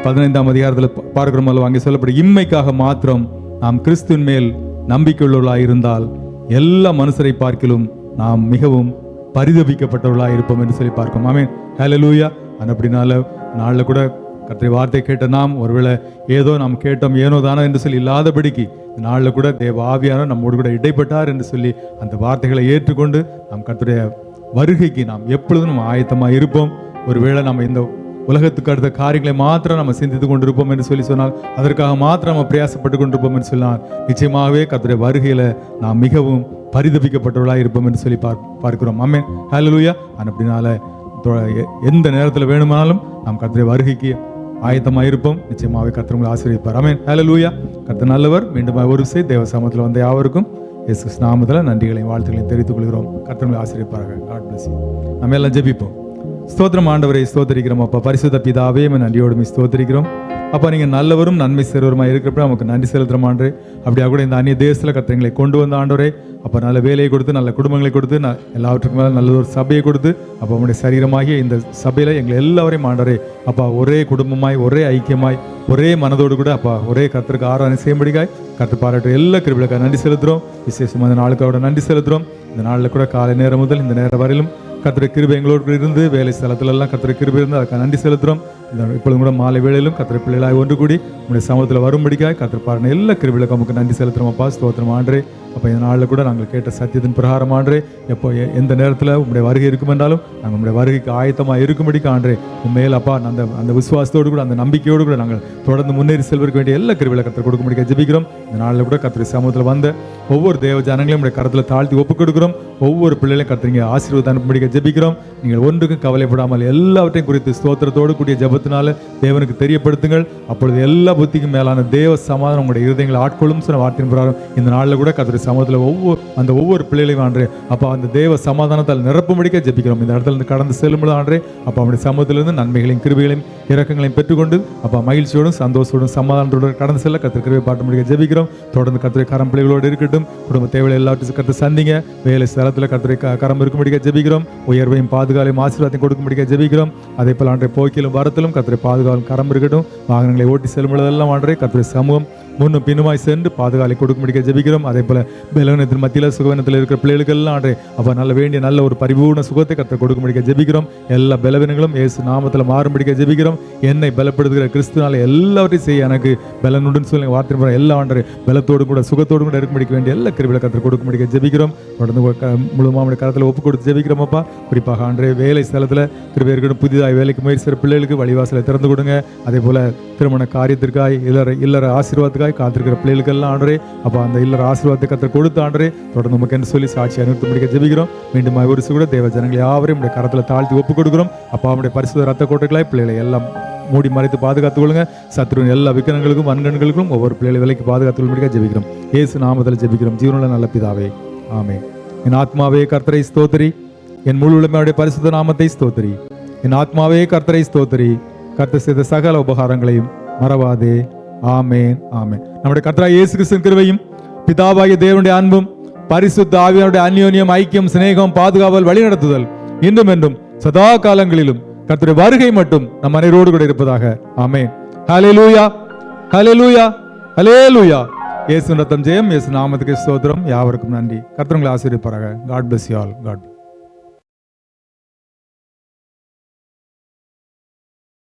15ஆம் அதிகாரத்தில் பார்க்கிறோம் அல்லவா, அங்கே சொல்லப்படும் இம்மைக்காக மாத்திரம் நாம் கிறிஸ்துவின் மேல் நம்பிக்கையுள்ளவர்களாக இருந்தால் எல்லா மனுஷரை பார்க்கிலும் நாம் மிகவும் பரிதபிக்கப்பட்டவர்களாக இருப்போம் என்று சொல்லி பார்க்கிறோம். ஆமென். ஹல்லேலூயா. அப்படினால நாளில் கூட கர்த்தருடைய வார்த்தை கேட்ட நாம் ஒருவேளை ஏதோ நாம் கேட்டோம் ஏனோ தானோ என்று சொல்லி இல்லாதபடிக்கு நாளில் கூட தேவ ஆவியானவர் நம்மோடு கூட இடைப்பட்டார் என்று சொல்லி அந்த வார்த்தைகளை ஏற்றுக்கொண்டு நாம் கர்த்தருடைய வருகைக்கு நாம் எப்பொழுதும் நம்ம ஆயத்தமாக இருப்போம். ஒருவேளை நம்ம இந்த உலகத்துக்கு அடுத்த காரியங்களை மாத்திரம் நம்ம சிந்தித்து கொண்டிருப்போம் என்று சொல்லி சொன்னால், அதற்காக மாத்திரம் நம்ம பிரயாசப்பட்டு கொண்டிருப்போம் என்று சொன்னால் நிச்சயமாகவே கர்த்தருடைய வருகையில நாம் மிகவும் பரிதபிக்கப்பட்டவர்களாக இருப்போம் என்று சொல்லி பார்க்கிறோம். ஆமென். ஹல்லேலூயா. அப்படினால எந்த நேரத்தில் வேணுமானாலும் நாம் கர்த்தருடைய வருகைக்கு ஆயத்தமாக இருப்போம். நிச்சயமாகவே கர்த்தர் உங்களை ஆசீர்வதிப்பார். ஆமென். ஹல்லேலூயா. கர்த்தர் நல்லவர். மீண்டும் ஒரு விசை தேவ சமூகத்தில் வந்த யாவருக்கும் இயேசு நாமத்தில் நன்றிகளையும் வாழ்த்துக்களையும் தெரிவித்துக் கொள்கிறோம். கர்த்தர் உங்களை ஆசீர்வதிப்பார்கள். God bless you. நம்ம எல்லாம் ஜெபிப்போம். ஸ்தோத்திரம் ஆண்டவரை ஸ்தோத்திரிக்கிறோம். அப்பா பரிசுத்த பிதாவே நன்றியோடு ஸ்தோத்திரிக்கிறோம். அப்பா நீங்கள் நல்லவரும் நன்மை செய்கிறவருமாக இருக்கிறப்ப நமக்கு நன்றி செலுத்துகிற ஆண்டு. அப்படியா கூட இந்த அந்நிய தேசத்தில் கர்த்தங்களை கொண்டு வந்த ஆண்டவரே, அப்போ நல்ல வேலையை கொடுத்து நல்ல குடும்பங்களை கொடுத்து எல்லாவற்றுக்கும் மேலே நல்ல ஒரு சபையை கொடுத்து அப்போ அவனுடைய சரீரமாகிய இந்த சபையில் எங்களை எல்லாரையும் ஆண்டவரே அப்பா ஒரே குடும்பமாய் ஒரே ஐக்கியமாய் ஒரே மனதோடு கூட அப்பா ஒரே கர்த்தருக்கு ஆராதனை செய்யும்படிக்காய் கர்த்தர் பாராட்டுற எல்லா கிருபைகளுக்காக நன்றி செலுத்துகிறோம். விசேஷமாக இந்த நாளுக்காக நன்றி செலுத்துகிறோம். இந்த நாளில் கூட காலை நேரம் முதல் இந்த நேரம் வரையிலும் கர்த்தருடைய கிருபை எங்களோடு இருந்து வேலை ஸ்தலத்துல எல்லாம் கர்த்தருடைய கிருபை இருந்து அதுக்கு நன்றி செலுத்துகிறோம். இப்பொழுதும் கூட மாலை வேளையிலும் கர்த்தருடைய பிள்ளைகளாக ஒன்று கூடி உங்களுடைய சமூகத்தில் வரும்படிக்காய் கர்த்தர் பாருங்க எல்லா கிருபைகளுக்கும் நமக்கு நன்றி செலுத்துகிறோம். அப்பா ஸ்தோத்திரம் ஆண்டரே. அப்போ இந்த நாளில் கூட நாங்கள் கேட்ட சத்தியத்தின் பிரகாரம் ஆண்டரே எப்போ எந்த நேரத்தில் உங்களுடைய வருகை இருக்கும் என்றாலும் நாங்கள் உங்களுடைய வருகைக்கு ஆயத்தமாக இருக்கும்படிக்கு ஆண்டரே உண்மையில் அப்பா அந்த விசுவாசத்தோடு கூட அந்த நம்பிக்கையோடு கூட நாங்கள் தொடர்ந்து முன்னேறி செல்வதற்கு வேண்டிய எல்லா கிருபைகளை கர்த்தர் கொடுக்க முடிக்க ஜெபிக்கிறோம். இந்த நாளில் கூட கர்த்தருடைய சமூகத்தில் வந்த ஒவ்வொரு தேவ ஜனங்களையும் உடைய கரத்தில் தாழ்த்தி ஒப்புக் கொடுக்கிறோம். ஒவ்வொரு பிள்ளைகளையும் கர்த்தர் ஆசீர்வாதம் அனுப்ப ஜெபிக்கிறோம். நீங்கள் ஒன்றுக்கும் கவலைப்படாமல் எல்லாவற்றையும் குறித்து ஸ்தோத்திரத்தோடு கூடிய ஜெபத்தினால தேவனுக்கு தெரியப்படுத்துங்கள். அப்பொழுது எல்லா புத்திக்கும் மேலான தேவ சமாதானம் உங்களுடைய இருதயங்களை ஆட்கொள்ளும் சொன்ன வார்த்தையின் பிரகாரம் இந்த நாளில் கூட கர்த்தருடைய சமூகத்தில் ஒவ்வொரு பிள்ளைகளையும் ஆண்டே அப்பா அந்த தேவ சமாதானத்தால் நிரப்பும்படிக்க ஜெபிக்கிறோம். இந்த இடத்துல இருந்து கடந்து செல்லும்போது ஆண்டே அப்பா அவருடைய சமூகத்திலிருந்து நன்மைகளையும் கிருபைகளையும் இரக்கங்களையும் பெற்றுக்கொண்டு அப்பா மகிழ்ச்சியோடும் சந்தோஷத்தோடும் சமாதானத்தோடு கடந்து செல்ல கர்த்தர் கிருபை பாட்டு முடிக்க ஜெபிக்கிறோம். தொடர்ந்து கர்த்தருடைய கரம் பிள்ளைகளோடு இருக்கட்டும். குடும்ப தேவையை எல்லாத்தையும் கர்த்தர் சந்திங்க. வேலை ஸ்தலத்தில் கர்த்தருடைய கரம் இருக்கும்படிக்க ஜெபிக்கிறோம். உயர்வையும் பாதுகாலையும் ஆசீர்வாதத்தையும் கொடுக்கும்படிக்க ஜெபிக்கிறோம். அதே போல ஆண்டே போக்கிலும் வரத்திலும் கர்த்தருடைய பாதுகாவலும் கரம் இருக்கட்டும். வாகனங்களை ஓட்டி செல்லும் பொழுதெல்லாம் ஆண்டே கர்த்தருடைய சமூகம் முன்னும் பின்னுமாய் சென்று பாதுகாலை கொடுக்கும்படிக்க ஜெபிக்கிறோம். அதே போல பலவீனத்தின் மத்தியில் சுகவீனத்தில் இருக்கிற பிள்ளைகளுக்கெல்லாம் ஆண்டே அப்போ நல்ல வேண்டிய நல்ல ஒரு பரிபூர்ண சுகத்தை கர்த்தர் கொடுக்கும்படிக்க ஜெபிக்கிறோம். எல்லா பலவீனங்களும் இயேசு நாமத்தில் மாறும்படிக்க ஜெபிக்கிறோம். என்னை பலப்படுத்துகிற கிறிஸ்துனால எல்லாவற்றையும் செய்ய எனக்கு பலனுடன் சொல்லி வார்த்தை எல்லா ஆண்டே பலத்தோடு கூட சுகத்தோடு கூட இருக்கும்படிக்க வேண்டிய எல்லா கிருபைகளை கர்த்தர் கொடுக்கும்படிக்க ஜெபிக்கிறோம். தொடர்ந்து முழுமாவுடைய கரத்தில் ஒப்பு கொடுத்து ஜெபிக்கிறோம். அப்பா குறிப்பாக ஆண்டே வேலை ஸ்தலத்தில் கிருபை இருக்கணும். புதிதாக வேலைக்கு முயற்சி செய்கிற பிள்ளைகளுக்கு வழிவாசலை திறந்து கொடுங்க. அதே போல திருமண காரியத்திற்காய் இல்லற ஆசீர்வாதத்துக்காய் காத்திருக்கிற பிள்ளைகளுக்கெல்லாம் ஆண்டரே அப்போ அந்த இல்லற ஆசீர்வாதத்தை கர்த்தர் கொடுத்து ஆண்டரே தொடர்ந்து நமக்கு என்று சொல்லி சாட்சி அனுப்பி முடிக்க ஜெபிக்கிறோம். மீண்டும் ஒரு கூட தேவ ஜனங்களை யாவரையும் உடைய கரத்தில் தாழ்த்தி ஒப்பு கொடுக்கிறோம். அப்பா அவருடைய பரிசுத்த ரத்த கோட்டைகளாய் பிள்ளைகளை எல்லாம் மூடி மறைத்து பாதுகாத்துக் கொள்ளுங்க. சத்ருவின் எல்லா விக்கனங்களுக்கும் வன்கண்களுக்கும் ஒவ்வொரு பிள்ளைகளை விலைக்கு பாதுகாத்துக் கொள்ளும்படியாக ஜெபிக்கிறோம். இயேசு நாமத்தில் ஜெபிக்கிறோம். ஜீவனுள்ள நல்ல பிதாவே, ஆமென். என் ஆத்மாவே கர்த்தரை ஸ்தோத்திரி, என் முழு உலகமே பரிசுத்த நாமத்தை ஸ்தோத்திரி. என் ஆத்மாவே கர்த்தரை ஸ்தோத்திரி, கர்த்தர் செய்த சகல உபகாரங்களையும் மறவாதே. ஆமென், ஆமென். நம்முடைய கர்த்தராகிய இயேசு கிறிஸ்துவின் கிருபையும் பிதாவாகிய தேவனுடைய அன்பும் பரிசுத்த ஆவியானுடைய அந்யோன்யம் ஐக்கியம் சிநேகம் பாதுகாவல் வழிநடத்துதல் இன்றும் என்றும் சதா காலங்களிலும் கர்த்தருடைய வருகை மட்டும் நம் அனைவரோடு கூட இருப்பதாக. ஆமென். ஹல்லேலூயா, ஹல்லேலூயா, ஹல்லேலூயா. இயேசு ரத்தம் ஜெயம். இயேசு நாமத்துக்கு ஸ்தோத்திரம். யாவருக்கும் நன்றி. கர்த்தர் உங்களை ஆசீர்வதிப்பாராக. God bless you all. God